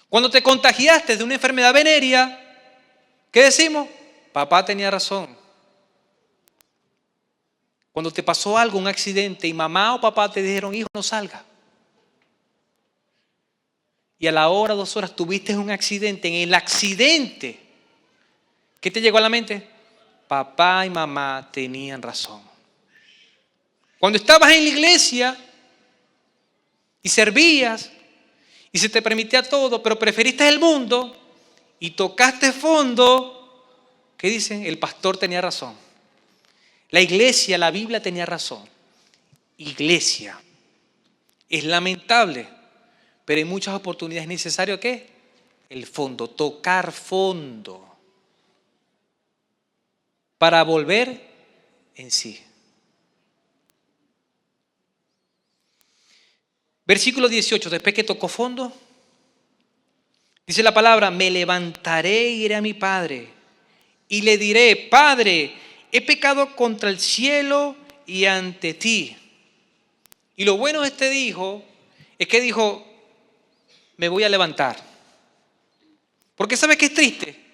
Cuando te contagiaste de una enfermedad venérea, ¿qué decimos? Papá tenía razón. Cuando te pasó algo, un accidente, y mamá o papá te dijeron, hijo, no salga. Y a la hora, 2 horas, tuviste un accidente. En el accidente, ¿qué te llegó a la mente? Papá y mamá tenían razón. Cuando estabas en la iglesia y servías y se te permitía todo, pero preferiste el mundo y tocaste fondo, ¿qué dicen? El pastor tenía razón. La iglesia, la Biblia tenía razón. Iglesia. Es lamentable, pero en muchas oportunidades es necesario ¿qué? El fondo, tocar fondo para volver en sí. Versículo 18, después que tocó fondo, Dice la palabra, me levantaré e iré a mi padre y le diré, Padre, he pecado contra el cielo y ante ti. Y lo bueno de este hijo es que dijo, me voy a levantar. Porque ¿sabes qué es triste?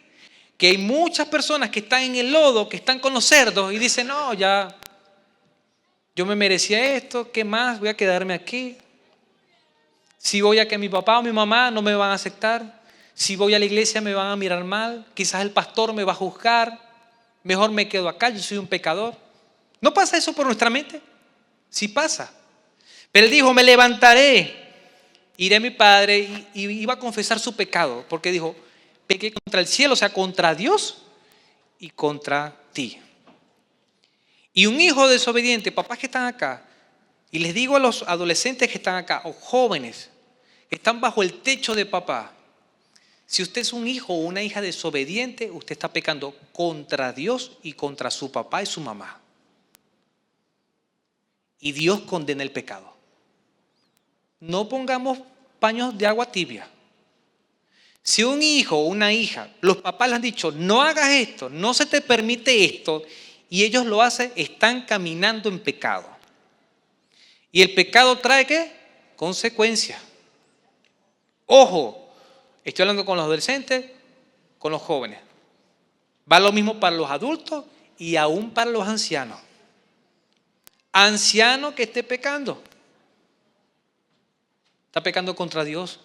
Que hay muchas personas que están en el lodo, que están con los cerdos y dicen, no, ya, yo me merecía esto, ¿qué más? Voy a quedarme aquí. Si voy a que mi papá o mi mamá no me van a aceptar. Si voy a la iglesia me van a mirar mal. Quizás el pastor me va a juzgar. Mejor me quedo acá, yo soy un pecador. ¿No pasa eso por nuestra mente? Sí pasa. Pero él dijo, me levantaré, iré a mi padre y iba a confesar su pecado. Porque dijo, pequé contra el cielo, o sea, contra Dios y contra ti. Y un hijo desobediente, papás que están acá, y les digo a los adolescentes que están acá, o jóvenes, que están bajo el techo de papá, si usted es un hijo o una hija desobediente, usted está pecando contra Dios y contra su papá y su mamá. Y Dios condena el pecado. No pongamos paños de agua tibia. Si un hijo o una hija, los papás le han dicho, no hagas esto, no se te permite esto, y ellos lo hacen, están caminando en pecado. ¿Y el pecado trae qué? Consecuencias. Ojo, estoy hablando con los adolescentes, con los jóvenes. Va lo mismo para los adultos y aún para los ancianos. Anciano que esté pecando. Está pecando contra Dios.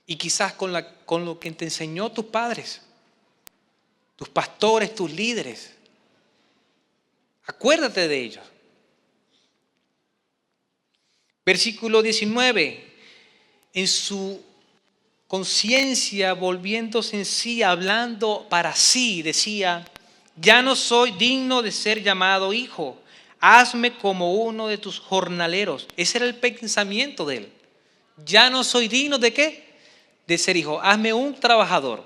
Y quizás con lo que te enseñó tus padres, tus pastores, tus líderes. Acuérdate de ellos. Versículo 19. En su conciencia, volviéndose en sí, hablando para sí, decía, ya no soy digno de ser llamado hijo. Hazme como uno de tus jornaleros. Ese era el pensamiento de él. Ya no soy digno de ¿qué? De ser hijo. Hazme un trabajador,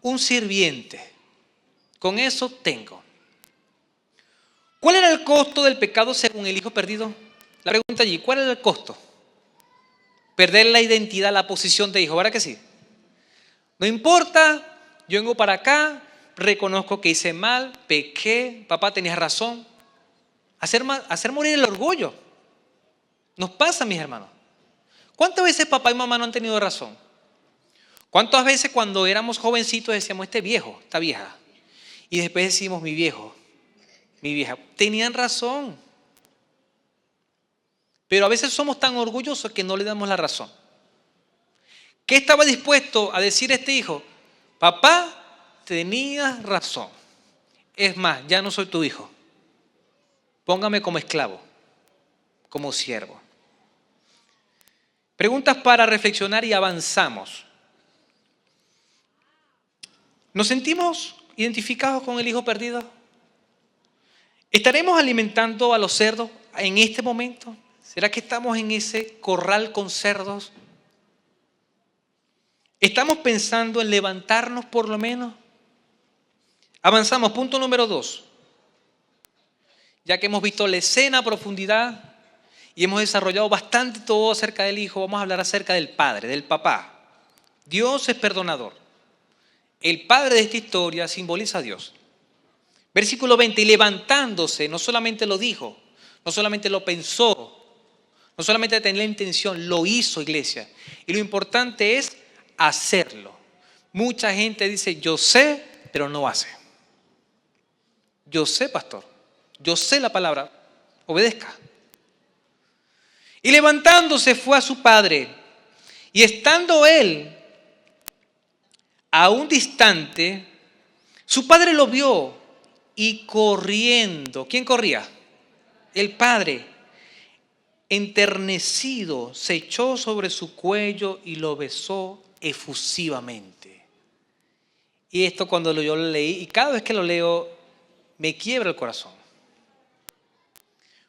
un sirviente. Con eso tengo. ¿Cuál era el costo del pecado según el hijo perdido? La pregunta allí, ¿cuál era el costo? Perder la identidad, la posición de hijo, ¿verdad que sí? No importa, yo vengo para acá, reconozco que hice mal, pequé, papá tenías razón. Hacer morir el orgullo. Nos pasa, mis hermanos. ¿Cuántas veces papá y mamá no han tenido razón? ¿Cuántas veces cuando éramos jovencitos decíamos, este viejo, esta vieja? Y después decimos, mi viejo, mi vieja. Tenían razón. Pero a veces somos tan orgullosos que no le damos la razón. ¿Qué estaba dispuesto a decir este hijo? Papá, tenías razón. Es más, ya no soy tu hijo. Póngame como esclavo, como siervo. Preguntas para reflexionar y avanzamos. ¿Nos sentimos identificados con el hijo perdido? ¿Estaremos alimentando a los cerdos en este momento? ¿Será que estamos en ese corral con cerdos? ¿Estamos pensando en levantarnos por lo menos? Avanzamos, punto número 2. Ya que hemos visto la escena a profundidad y hemos desarrollado bastante todo acerca del hijo, vamos a hablar acerca del padre, del papá. Dios es perdonador. El padre de esta historia simboliza a Dios. Versículo 20, y levantándose, no solamente lo dijo, no solamente lo pensó, no solamente tenía la intención, lo hizo, iglesia. Y lo importante es hacerlo. Mucha gente dice, yo sé, pero no hace. Yo sé, pastor. Yo sé la palabra. Obedezca. Y levantándose fue a su padre. Y estando él a un distante, su padre lo vio y corriendo. ¿Quién corría? El padre. Enternecido, se echó sobre su cuello y lo besó efusivamente. Y esto cuando yo lo leí, y cada vez que lo leo, me quiebra el corazón.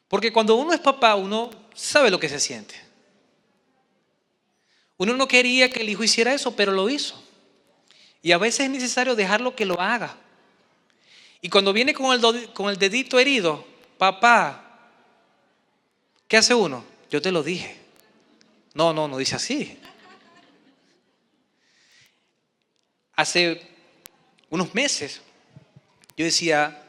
Porque cuando uno es papá, uno sabe lo que se siente. Uno no quería que el hijo hiciera eso, pero lo hizo. Y a veces es necesario dejarlo que lo haga. Y cuando viene con el dedito herido, papá, ¿qué hace uno? Yo te lo dije. No dice así. hace unos meses, yo decía,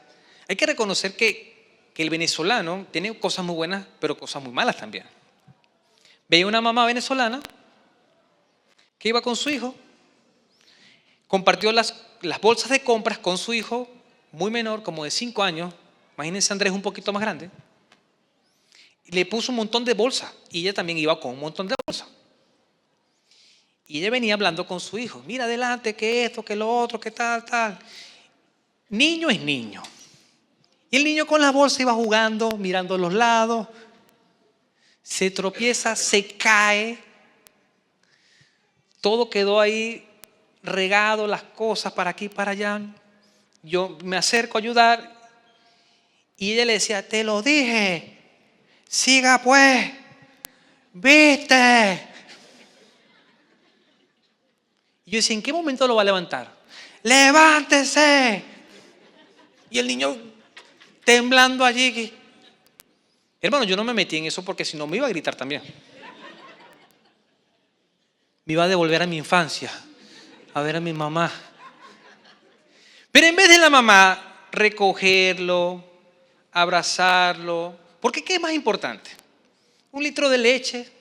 hay que reconocer que el venezolano tiene cosas muy buenas, pero cosas muy malas también. Veía una mamá venezolana que iba con su hijo, compartió las bolsas de compras con su hijo, muy menor, como de 5 años, imagínense Andrés un poquito más grande, y le puso un montón de bolsas, y ella también iba con un montón de bolsas. Y ella venía hablando con su hijo, mira adelante, que esto, que lo otro, que tal, tal. Niño es niño. Y el niño con las bolsas iba jugando, mirando a los lados, se tropieza, se cae, todo quedó ahí regado, las cosas para aquí y para allá. Yo me acerco a ayudar y ella le decía, te lo dije, siga pues, viste. Y yo decía, ¿en qué momento lo va a levantar? ¡Levántese! Y el niño temblando allí. Hermano, yo no me metí en eso porque si no me iba a gritar también. Me iba a devolver a mi infancia, a ver a mi mamá. Pero en vez de la mamá recogerlo, abrazarlo, porque ¿qué es más importante? ¿Un litro de leche?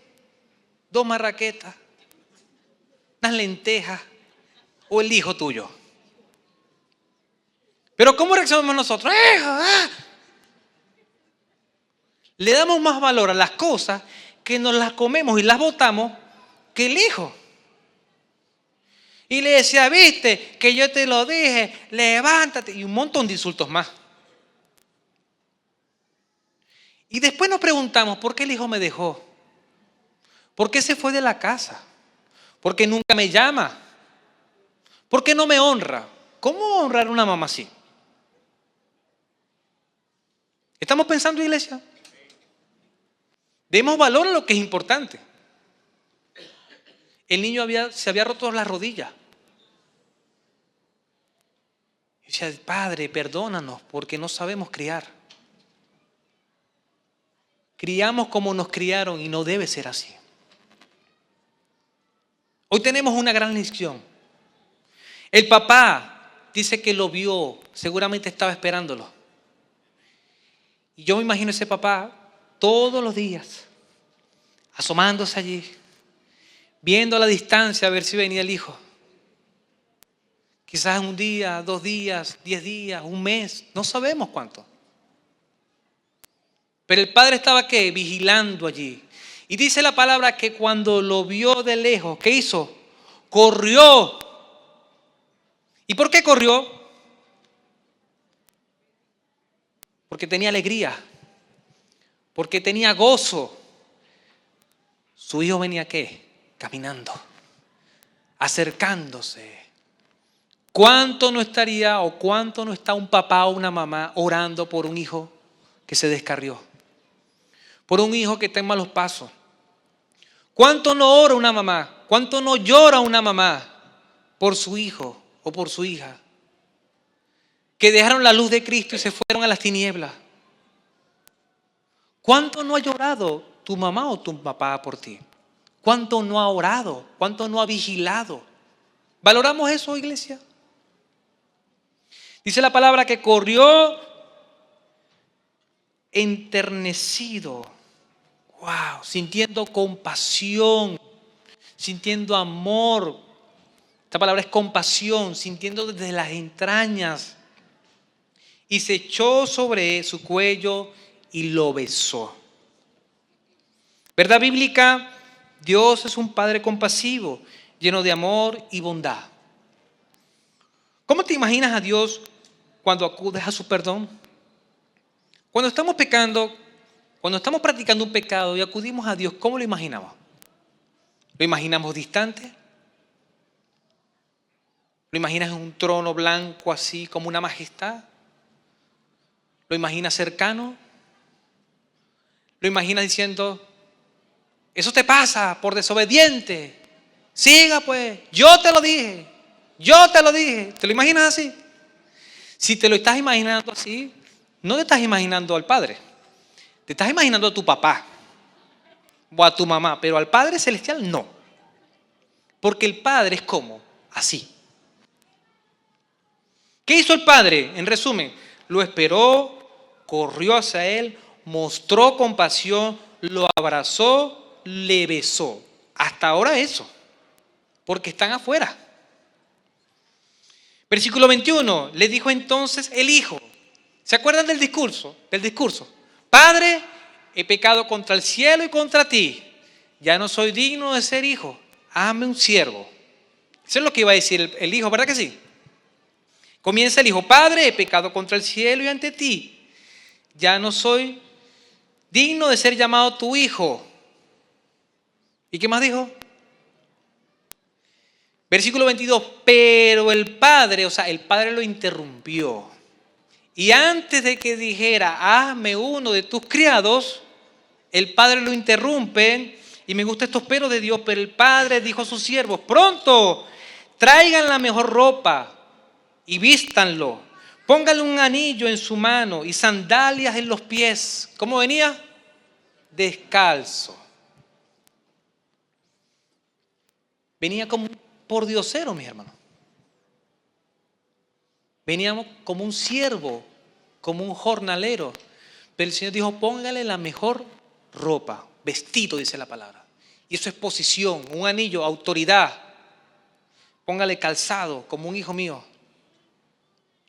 ¿2 marraquetas? ¿Unas lentejas? ¿O el hijo tuyo? Pero ¿cómo reaccionamos nosotros? Le damos más valor a las cosas que nos las comemos y las botamos que el hijo. Y le decía, viste, que yo te lo dije, levántate. Y un montón de insultos más. Y después nos preguntamos, ¿por qué el hijo me dejó? ¿Por qué se fue de la casa? ¿Por qué nunca me llama? ¿Por qué no me honra? ¿Cómo honrar a una mamá así? ¿Estamos pensando, iglesia? Demos valor a lo que es importante. El niño se había roto las rodillas. Y decía, Padre, perdónanos porque no sabemos criar. Criamos como nos criaron y no debe ser así. Hoy tenemos una gran lección. El papá dice que lo vio, seguramente estaba esperándolo. Y yo me imagino ese papá todos los días, asomándose allí, viendo a la distancia a ver si venía el hijo. Quizás un día, 2 días, 10 días, un mes, no sabemos cuánto. Pero el padre estaba ¿qué? Vigilando allí. Y dice la palabra que cuando lo vio de lejos, ¿qué hizo? Corrió. ¿Y por qué corrió? Porque tenía alegría, porque tenía gozo. Su hijo venía ¿qué? Caminando, acercándose. ¿Cuánto no estaría o cuánto no está un papá o una mamá orando por un hijo que se descarrió? Por un hijo que está en malos pasos. ¿Cuánto no ora una mamá? ¿Cuánto no llora una mamá por su hijo o por su hija? Que dejaron la luz de Cristo y se fueron a las tinieblas. ¿Cuánto no ha llorado tu mamá o tu papá por ti? ¿Cuánto no ha orado? ¿Cuánto no ha vigilado? ¿Valoramos eso, iglesia? Dice la palabra que corrió enternecido. Wow, sintiendo compasión, sintiendo amor. Esta palabra es compasión, sintiendo desde las entrañas. Y se echó sobre su cuello y lo besó. ¿Verdad bíblica? Dios es un Padre compasivo, lleno de amor y bondad. ¿Cómo te imaginas a Dios cuando acudes a su perdón? Cuando estamos pecando, cuando estamos practicando un pecado y acudimos a Dios, ¿cómo lo imaginamos? ¿Lo imaginamos distante? ¿Lo imaginas en un trono blanco así como una majestad? ¿Lo imaginas cercano? ¿Lo imaginas diciendo, eso te pasa por desobediente? Siga pues, yo te lo dije, yo te lo dije. ¿Te lo imaginas así? Si te lo estás imaginando así, no te estás imaginando al Padre. Te estás imaginando a tu papá o a tu mamá, pero al Padre Celestial no. Porque el Padre es como así. ¿Qué hizo el padre? En resumen, lo esperó, corrió hacia él, mostró compasión, lo abrazó, le besó. Hasta ahora eso, porque están afuera. Versículo 21, le dijo entonces el hijo. ¿Se acuerdan del discurso? Padre, he pecado contra el cielo y contra ti. Ya no soy digno de ser hijo. Hazme un siervo. Eso es lo que iba a decir el hijo, ¿verdad que sí? Comienza el hijo. Padre, he pecado contra el cielo y ante ti. Ya no soy digno de ser llamado tu hijo. ¿Y qué más dijo? Versículo 22. Pero el padre lo interrumpió. Y antes de que dijera, hazme uno de tus criados, el padre lo interrumpe. Y me gustan estos peros de Dios. Pero el padre dijo a sus siervos, pronto, traigan la mejor ropa y vístanlo. Pónganle un anillo en su mano y sandalias en los pies. ¿Cómo venía? Descalzo. Venía como un pordiosero, mis hermanos. Veníamos como un siervo, como un jornalero. Pero el Señor dijo, póngale la mejor ropa, vestido, dice la palabra. Y eso es posición, un anillo, autoridad. Póngale calzado, como un hijo mío.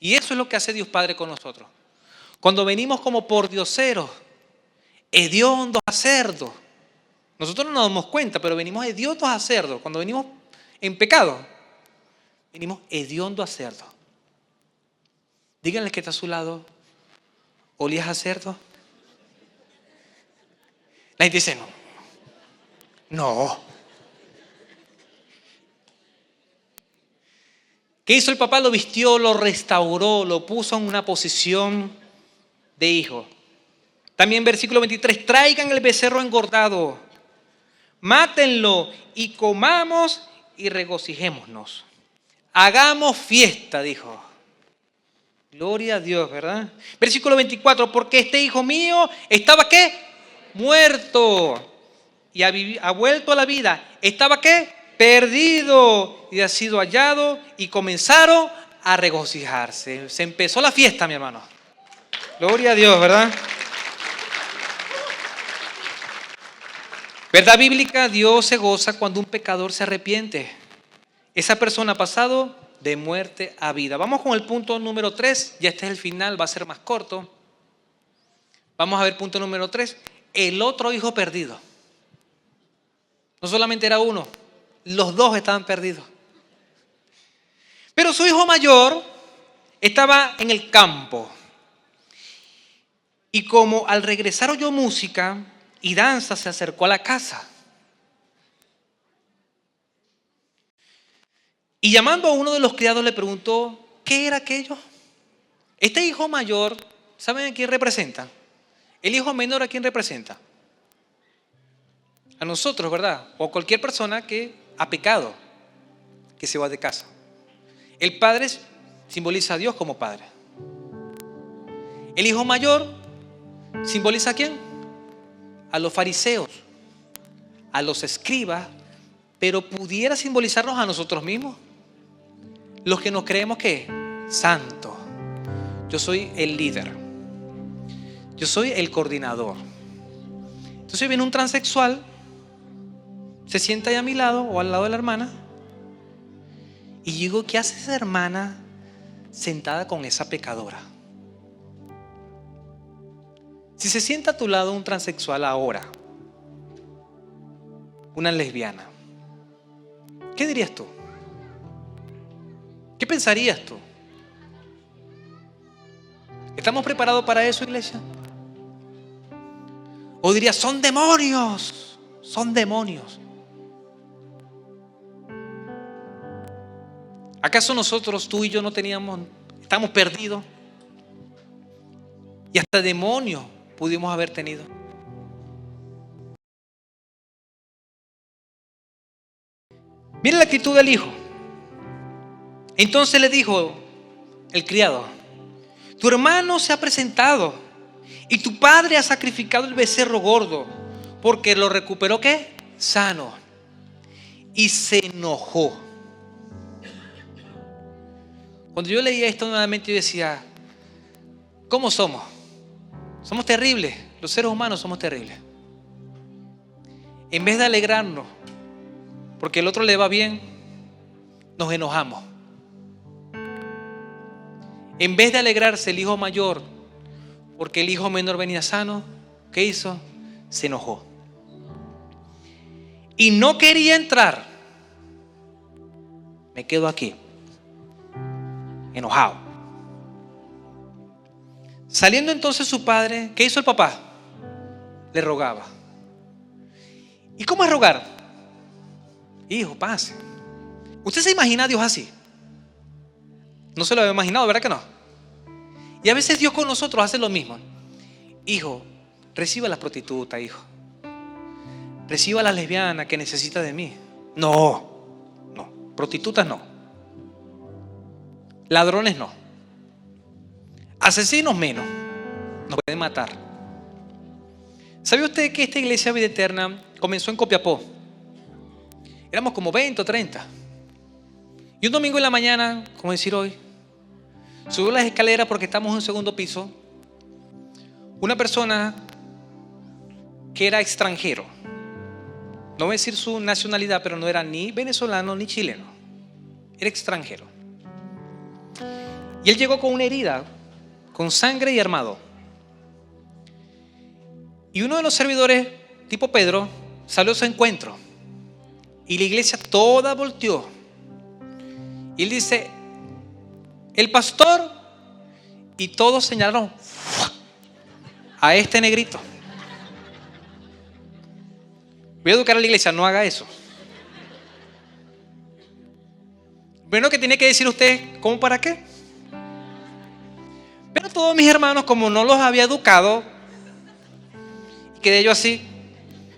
Y eso es lo que hace Dios Padre con nosotros. Cuando venimos como pordioseros, hediondos a cerdos. Nosotros no nos damos cuenta, pero venimos hediondos a cerdos. Cuando venimos en pecado, venimos hediondos a cerdos. Díganle que está a su lado, ¿olías a cerdo? La gente dice, no. ¿Qué hizo el papá? Lo vistió, lo restauró, lo puso en una posición de hijo. También versículo 23, traigan el becerro engordado, mátenlo y comamos y regocijémonos. Hagamos fiesta, dijo. Gloria a Dios, ¿verdad? Versículo 24, porque este hijo mío estaba ¿qué? Muerto y ha vuelto a la vida. ¿Estaba qué? Perdido y ha sido hallado, y comenzaron a regocijarse. Se empezó la fiesta, mi hermano. Gloria a Dios, ¿verdad? Verdad bíblica, Dios se goza cuando un pecador se arrepiente. Esa persona ha pasado de muerte a vida. Vamos con el punto número 3. Ya este es el final, va a ser más corto. Vamos a ver punto número 3. El otro hijo perdido. No solamente era uno, los dos estaban perdidos. Pero su hijo mayor estaba en el campo. Y como al regresar oyó música y danza, se acercó a la casa. Y llamando a uno de los criados le preguntó, ¿qué era aquello? Este hijo mayor, ¿saben a quién representa? El hijo menor, ¿a quién representa? A nosotros, ¿verdad? O a cualquier persona que ha pecado, que se va de casa. El padre simboliza a Dios como padre. El hijo mayor simboliza ¿a quién? A los fariseos, a los escribas, pero pudiera simbolizarnos a nosotros mismos. Los que nos creemos que santo. Yo soy el líder. Yo soy el coordinador. Entonces viene un transexual, se sienta ahí a mi lado o al lado de la hermana, y digo, ¿qué hace esa hermana sentada con esa pecadora? Si se sienta a tu lado un transexual ahora, una lesbiana, ¿qué dirías tú? ¿Qué pensarías tú? ¿Estamos preparados para eso, iglesia? ¿O dirías, son demonios? Son demonios. ¿Acaso nosotros, tú y yo, estamos perdidos? Y hasta demonios pudimos haber tenido. Mira la actitud del hijo. Entonces le dijo el criado, tu hermano se ha presentado y tu padre ha sacrificado el becerro gordo porque lo recuperó ¿qué? Sano. Y se enojó. Cuando yo leía esto nuevamente, yo decía, ¿cómo somos? Somos terribles. Los seres humanos somos terribles. En vez de alegrarnos porque el otro le va bien, nos enojamos. En vez de alegrarse el hijo mayor porque el hijo menor venía sano, ¿qué hizo? Se enojó. Y no quería entrar. Me quedo aquí, enojado. Saliendo entonces su padre, ¿qué hizo el papá? Le rogaba. ¿Y cómo es rogar? Hijo, pase. ¿Usted se imagina a Dios así? No se lo había imaginado, ¿verdad que no? Y a veces Dios con nosotros hace lo mismo. Hijo, reciba a las prostitutas, hijo. Reciba a la lesbiana que necesita de mí. No, prostitutas no. Ladrones no. Asesinos menos. Nos pueden matar. ¿Sabe usted que esta iglesia Vida Eterna comenzó en Copiapó? Éramos como 20 o 30. Y un domingo en la mañana, como decir hoy, subió las escaleras porque estamos en un segundo piso. Una persona que era extranjero. No voy a decir su nacionalidad, pero no era ni venezolano ni chileno. Era extranjero. Y él llegó con una herida, con sangre y armado. Y uno de los servidores, tipo Pedro, salió a su encuentro. Y la iglesia toda volteó. Y él dice, el pastor, y todos señalaron a este negrito. Voy a educar a la iglesia, no haga eso. Bueno, que tiene que decir usted, ¿cómo para qué? Pero todos mis hermanos, como no los había educado, quedé yo así,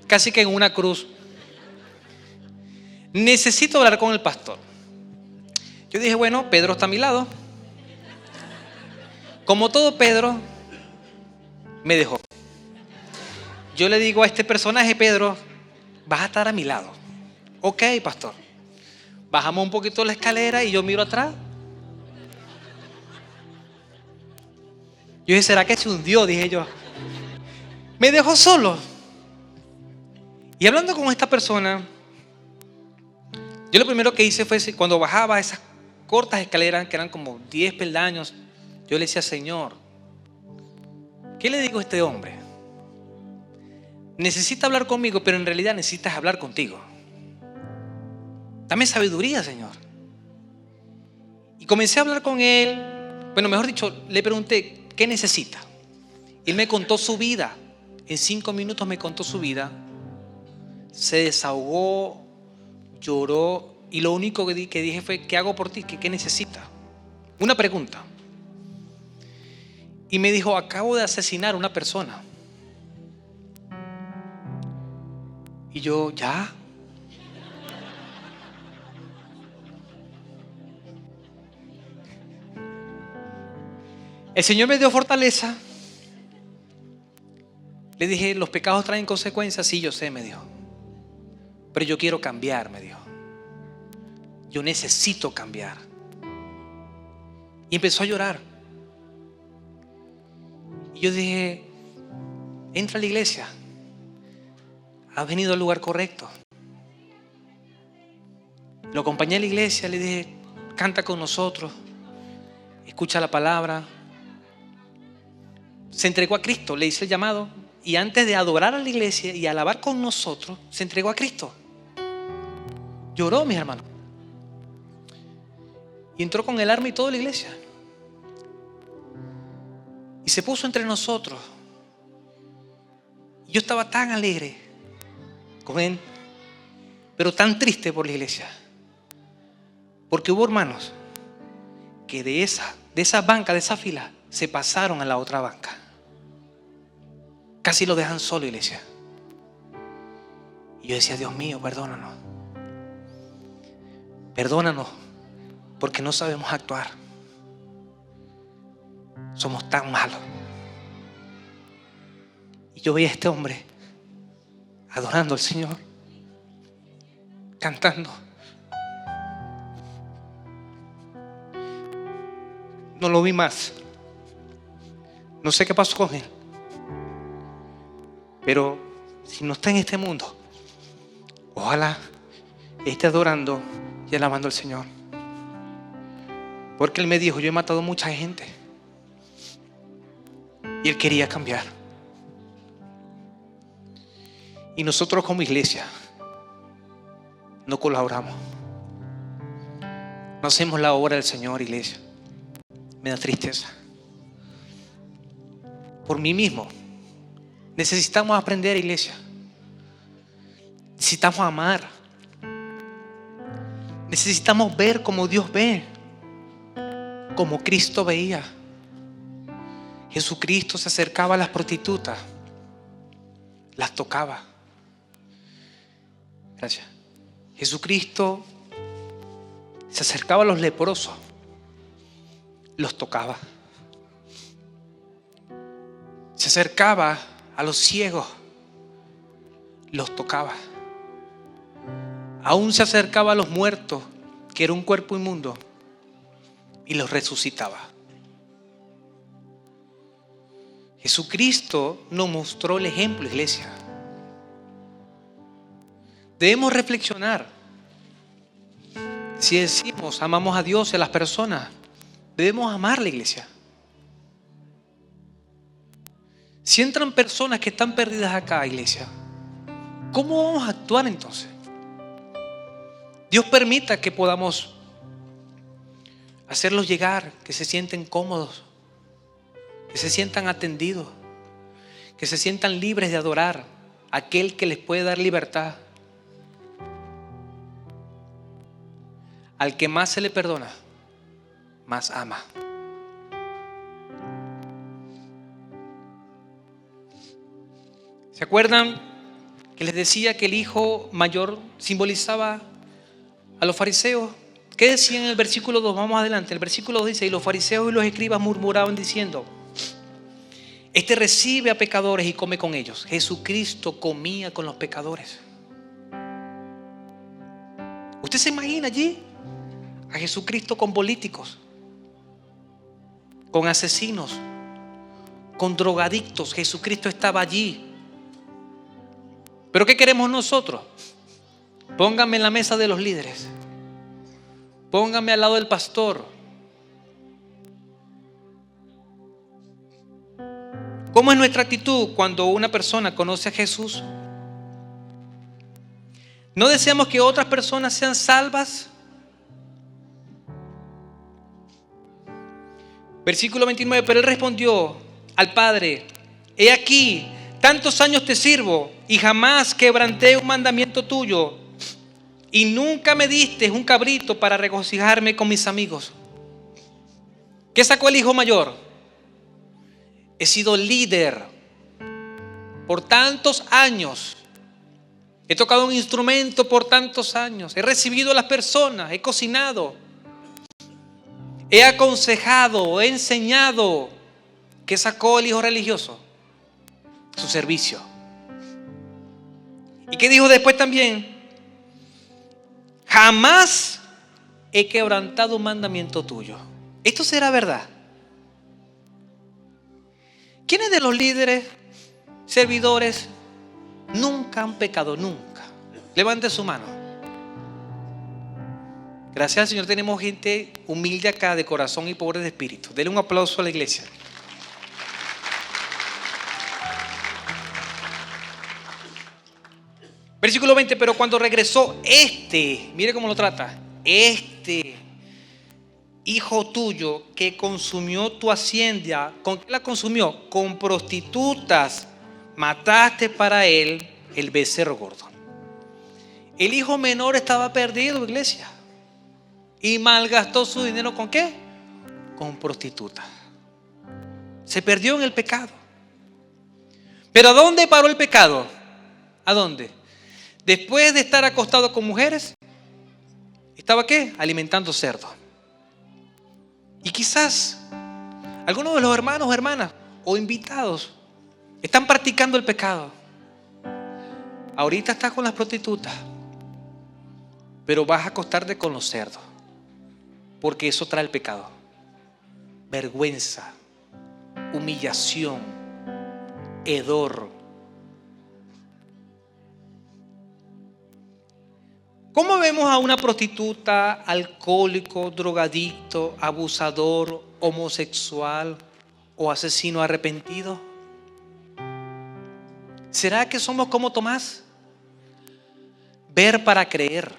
casi que en una cruz. Necesito hablar con el pastor. Yo dije, bueno, Pedro está a mi lado. Como todo Pedro, me dejó. Yo le digo a este personaje, Pedro, vas a estar a mi lado. Ok, pastor. Bajamos un poquito la escalera y yo miro atrás. Yo dije, ¿será que se hundió? Dije yo. Me dejó solo. Y hablando con esta persona, yo lo primero que hice fue, cuando bajaba esas cortas escaleras, que eran como 10 peldaños, yo le decía, Señor, ¿qué le digo a este hombre? Necesita hablar conmigo, pero en realidad necesitas hablar contigo. Dame sabiduría, Señor. Y comencé a hablar con él. Bueno, mejor dicho, le pregunté, ¿qué necesita? Él me contó su vida. En 5 minutos me contó su vida. Se desahogó, lloró. Y lo único que dije fue, ¿qué hago por ti? ¿Qué necesita? Una pregunta. Y me dijo, acabo de asesinar a una persona. Y yo, ¿ya? El Señor me dio fortaleza. Le dije, los pecados traen consecuencias. Sí, yo sé, me dijo. Pero yo quiero cambiar, me dijo. Yo necesito cambiar. Y empezó a llorar. Y yo dije, entra a la iglesia. Has venido al lugar correcto. Lo acompañé a la iglesia, le dije, canta con nosotros, escucha la palabra. Se entregó a Cristo, le hice el llamado. Y antes de adorar a la iglesia y alabar con nosotros, se entregó a Cristo. Lloró, mis hermanos. Y entró con el arma y toda la iglesia. Y se puso entre nosotros. Yo estaba tan alegre con él, pero tan triste por la iglesia. Porque hubo hermanos que de esa banca, de esa fila, se pasaron a la otra banca. Casi lo dejan solo, iglesia. Y yo decía, Dios mío, perdónanos. Perdónanos, porque no sabemos actuar. Somos tan malos. Y yo veía a este hombre adorando al Señor, cantando. no lo vi más. No sé qué pasó con él. Pero si no está en este mundo, ojalá esté adorando y alabando al Señor. Porque él me dijo, yo he matado mucha gente. Y él quería cambiar. Y nosotros como iglesia no colaboramos. No hacemos la obra del Señor, iglesia. Me da tristeza. Por mí mismo. Necesitamos aprender, iglesia. Necesitamos amar. Necesitamos ver como Dios ve. Como Cristo veía. Jesucristo se acercaba a las prostitutas. Las tocaba. Gracias. Jesucristo se acercaba a los leprosos. Los tocaba. Se acercaba a los ciegos. Los tocaba. Aún se acercaba a los muertos, que era un cuerpo inmundo, y los resucitaba. Jesucristo nos mostró el ejemplo, iglesia. Debemos reflexionar. Si decimos amamos a Dios y a las personas, debemos amar la iglesia. Si entran personas que están perdidas acá, iglesia, ¿cómo vamos a actuar entonces? Dios permita que podamos hacerlos llegar, que se sienten cómodos, que se sientan atendidos, que se sientan libres de adorar a aquel que les puede dar libertad. Al que más se le perdona, más ama. ¿Se acuerdan que les decía que el hijo mayor simbolizaba a los fariseos? ¿Qué decía en el versículo 2? Vamos adelante. El versículo 2 dice: y los fariseos y los escribas murmuraban diciendo: este recibe a pecadores y come con ellos. Jesucristo comía con los pecadores. ¿Usted se imagina allí a Jesucristo con políticos, con asesinos, con drogadictos? Jesucristo estaba allí. ¿Pero qué queremos nosotros? Pónganme en la mesa de los líderes. Pónganme al lado del pastor. ¿Cómo es nuestra actitud cuando una persona conoce a Jesús? ¿No deseamos que otras personas sean salvas? Versículo 29, pero él respondió al Padre: he aquí, tantos años te sirvo y jamás quebranté un mandamiento tuyo, y nunca me diste un cabrito para regocijarme con mis amigos. ¿Qué sacó el hijo mayor? He sido líder por tantos años. He tocado un instrumento por tantos años. He recibido a las personas, he cocinado, he aconsejado, he enseñado. ¿Qué sacó el hijo religioso? Su servicio. ¿Y qué dijo después también? Jamás he quebrantado un mandamiento tuyo. ¿Esto será verdad? ¿Quiénes de los líderes, servidores, nunca han pecado? Nunca. Levante su mano. Gracias al Señor tenemos gente humilde acá, de corazón y pobre de espíritu. Denle un aplauso a la iglesia. Versículo 20, pero cuando regresó mire cómo lo trata, hijo tuyo que consumió tu hacienda, ¿con qué la consumió? Con prostitutas. Mataste para él el becerro gordo. El hijo menor estaba perdido, iglesia, y malgastó su dinero ¿con qué? Con prostitutas. Se perdió en el pecado. ¿Pero a dónde paró el pecado? ¿A dónde? Después de estar acostado con mujeres, ¿estaba qué? Alimentando cerdos. Y quizás algunos de los hermanos o hermanas o invitados están practicando el pecado. Ahorita estás con las prostitutas, pero vas a acostarte con los cerdos, porque eso trae el pecado. vergüenza, humillación, hedor. ¿Cómo vemos a una prostituta, alcohólico, drogadicto, abusador, homosexual o asesino arrepentido? ¿Será que somos como Tomás? Ver para creer.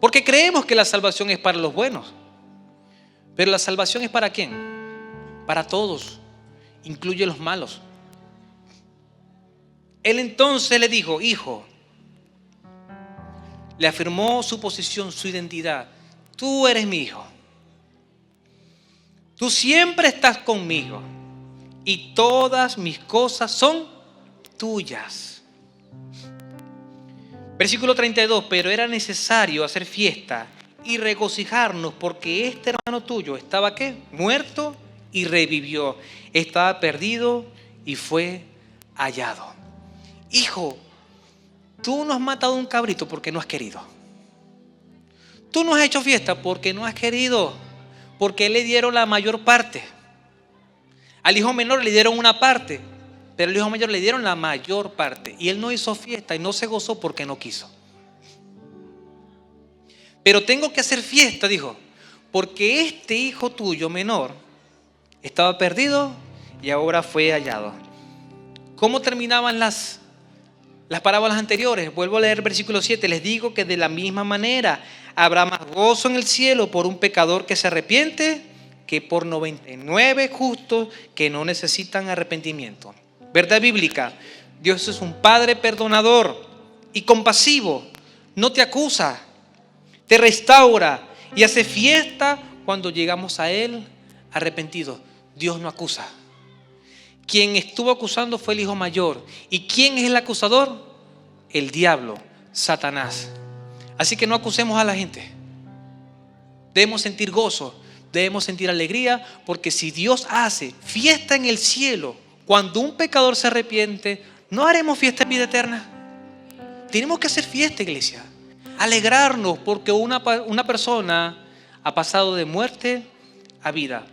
Porque creemos que la salvación es para los buenos. Pero la salvación es ¿para quién? Para todos, incluye los malos. Él entonces le dijo: hijo, le afirmó su posición, su identidad. Tú eres mi hijo. Tú siempre estás conmigo y todas mis cosas son tuyas. Versículo 32, pero era necesario hacer fiesta y regocijarnos porque este hermano tuyo estaba ¿qué? Muerto y revivió. Estaba perdido y fue hallado. Hijo, tú no has matado un cabrito porque no has querido. Tú no has hecho fiesta porque no has querido. Porque le dieron la mayor parte. Al hijo menor le dieron una parte, pero al hijo mayor le dieron la mayor parte. Y él no hizo fiesta y no se gozó porque no quiso. Pero tengo que hacer fiesta, dijo, porque este hijo tuyo menor estaba perdido y ahora fue hallado. ¿Cómo terminaban las parábolas anteriores? Vuelvo a leer el versículo 7. Les digo que de la misma manera habrá más gozo en el cielo por un pecador que se arrepiente que por 99 justos que no necesitan arrepentimiento. Verdad bíblica: Dios es un Padre perdonador y compasivo. No te acusa, te restaura y hace fiesta cuando llegamos a Él arrepentidos. Dios no acusa. Quien estuvo acusando fue el hijo mayor. ¿Y quién es el acusador? El diablo, Satanás. Así que no acusemos a la gente. Debemos sentir gozo, debemos sentir alegría, porque si Dios hace fiesta en el cielo cuando un pecador se arrepiente, ¿no haremos fiesta en vida eterna? Tenemos que hacer fiesta, iglesia. Alegrarnos porque una persona ha pasado de muerte a vida.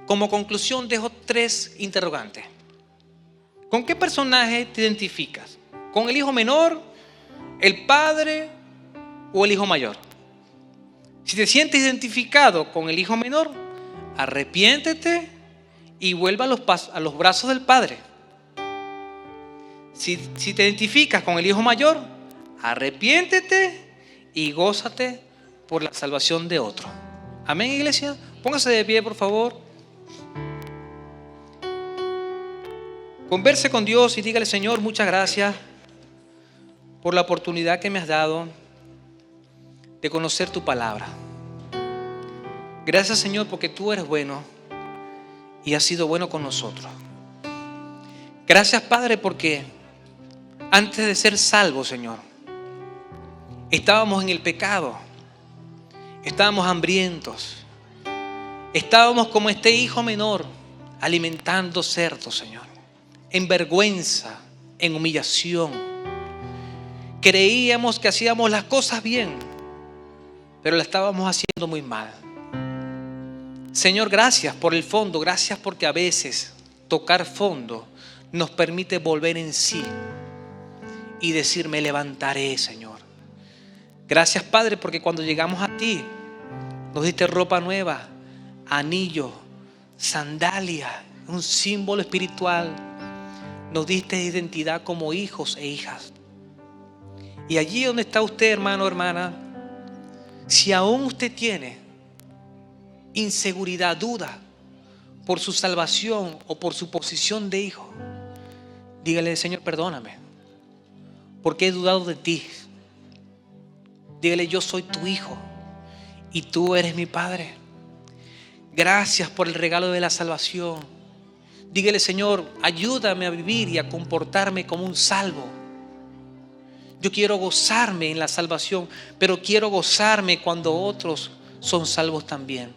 Como conclusión dejo 3 interrogantes. ¿Con qué personaje te identificas? ¿Con el hijo menor, el padre o el hijo mayor? Si te sientes identificado con el hijo menor, arrepiéntete y vuelva a los brazos del padre. Si te identificas con el hijo mayor, arrepiéntete y gózate por la salvación de otro. Amén, iglesia. Póngase de pie, por favor. Converse con Dios y dígale: Señor, muchas gracias por la oportunidad que me has dado de conocer tu palabra. Gracias, Señor, porque tú eres bueno y has sido bueno con nosotros. Gracias, Padre, porque antes de ser salvos, Señor, estábamos en el pecado, estábamos hambrientos, estábamos como este hijo menor alimentando cerdos, Señor, en vergüenza, en humillación. Creíamos que hacíamos las cosas bien, pero la estábamos haciendo muy mal. Señor, gracias por el fondo, gracias porque a veces tocar fondo nos permite volver en sí y decir: me levantaré, Señor. Gracias, Padre, porque cuando llegamos a ti nos diste ropa nueva, anillo, sandalia, un símbolo espiritual. Nos diste identidad como hijos e hijas. Y allí donde está usted, hermano, hermana, si aún usted tiene inseguridad, duda por su salvación o por su posición de hijo, dígale: Señor, perdóname porque he dudado de ti. Dígale: yo soy tu hijo y tú eres mi padre. Gracias por el regalo de la salvación. Dígale: Señor, ayúdame a vivir y a comportarme como un salvo. Yo quiero gozarme en la salvación, pero quiero gozarme cuando otros son salvos también.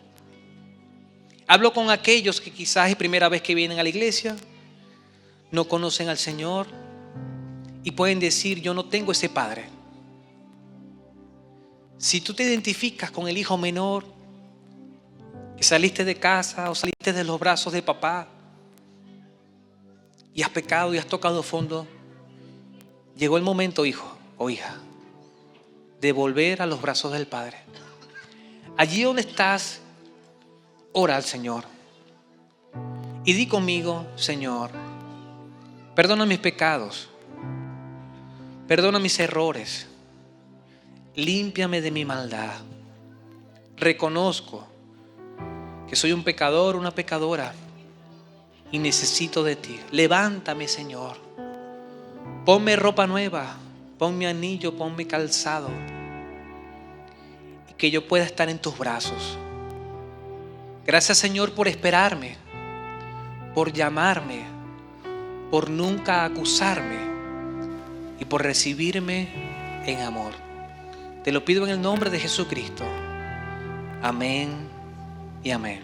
Hablo con aquellos que quizás es primera vez que vienen a la iglesia, no conocen al Señor y pueden decir: yo no tengo ese padre. Si tú te identificas con el hijo menor, que saliste de casa o saliste de los brazos de papá y has pecado y has tocado fondo, llegó el momento, hijo o hija, de volver a los brazos del Padre. Allí donde estás, ora al Señor y di conmigo: Señor, perdona mis pecados, perdona mis errores, límpiame de mi maldad. Reconozco que soy un pecador, una pecadora y necesito de ti. Levántame, Señor. Ponme ropa nueva, ponme anillo, ponme calzado y que yo pueda estar en tus brazos. Gracias, Señor, por esperarme, por llamarme, por nunca acusarme y por recibirme en amor. Te lo pido en el nombre de Jesucristo. Amén y amén.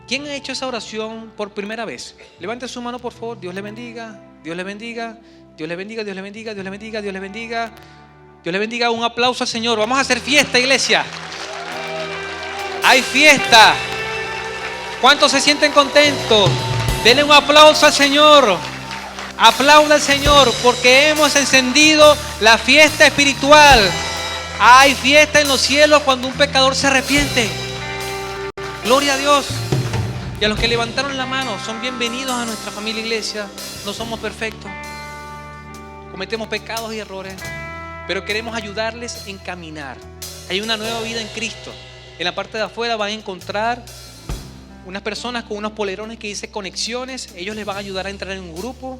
¿Quién ha hecho esa oración por primera vez? Levante su mano, por favor. Dios le bendiga, Dios le bendiga, Dios le bendiga, Dios le bendiga, Dios le bendiga, Dios le bendiga, Dios le bendiga. Un aplauso al Señor. Vamos a hacer fiesta, iglesia. Hay fiesta. ¿Cuántos se sienten contentos? Denle un aplauso al Señor. Aplauda al Señor porque hemos encendido la fiesta espiritual. Hay fiesta en los cielos cuando un pecador se arrepiente. Gloria a Dios. Y a los que levantaron la mano, son bienvenidos a nuestra familia iglesia. No somos perfectos, cometemos pecados y errores, pero queremos ayudarles en caminar. Hay una nueva vida en Cristo. En la parte de afuera van a encontrar unas personas con unos polerones que dice conexiones. Ellos les van a ayudar a entrar en un grupo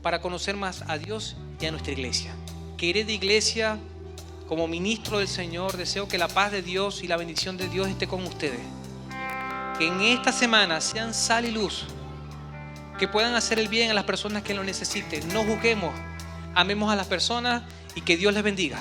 para conocer más a Dios y a nuestra iglesia. Querida iglesia, como ministro del Señor, deseo que la paz de Dios y la bendición de Dios esté con ustedes. Que en esta semana sean sal y luz, que puedan hacer el bien a las personas que lo necesiten. No juzguemos, amemos a las personas y que Dios les bendiga.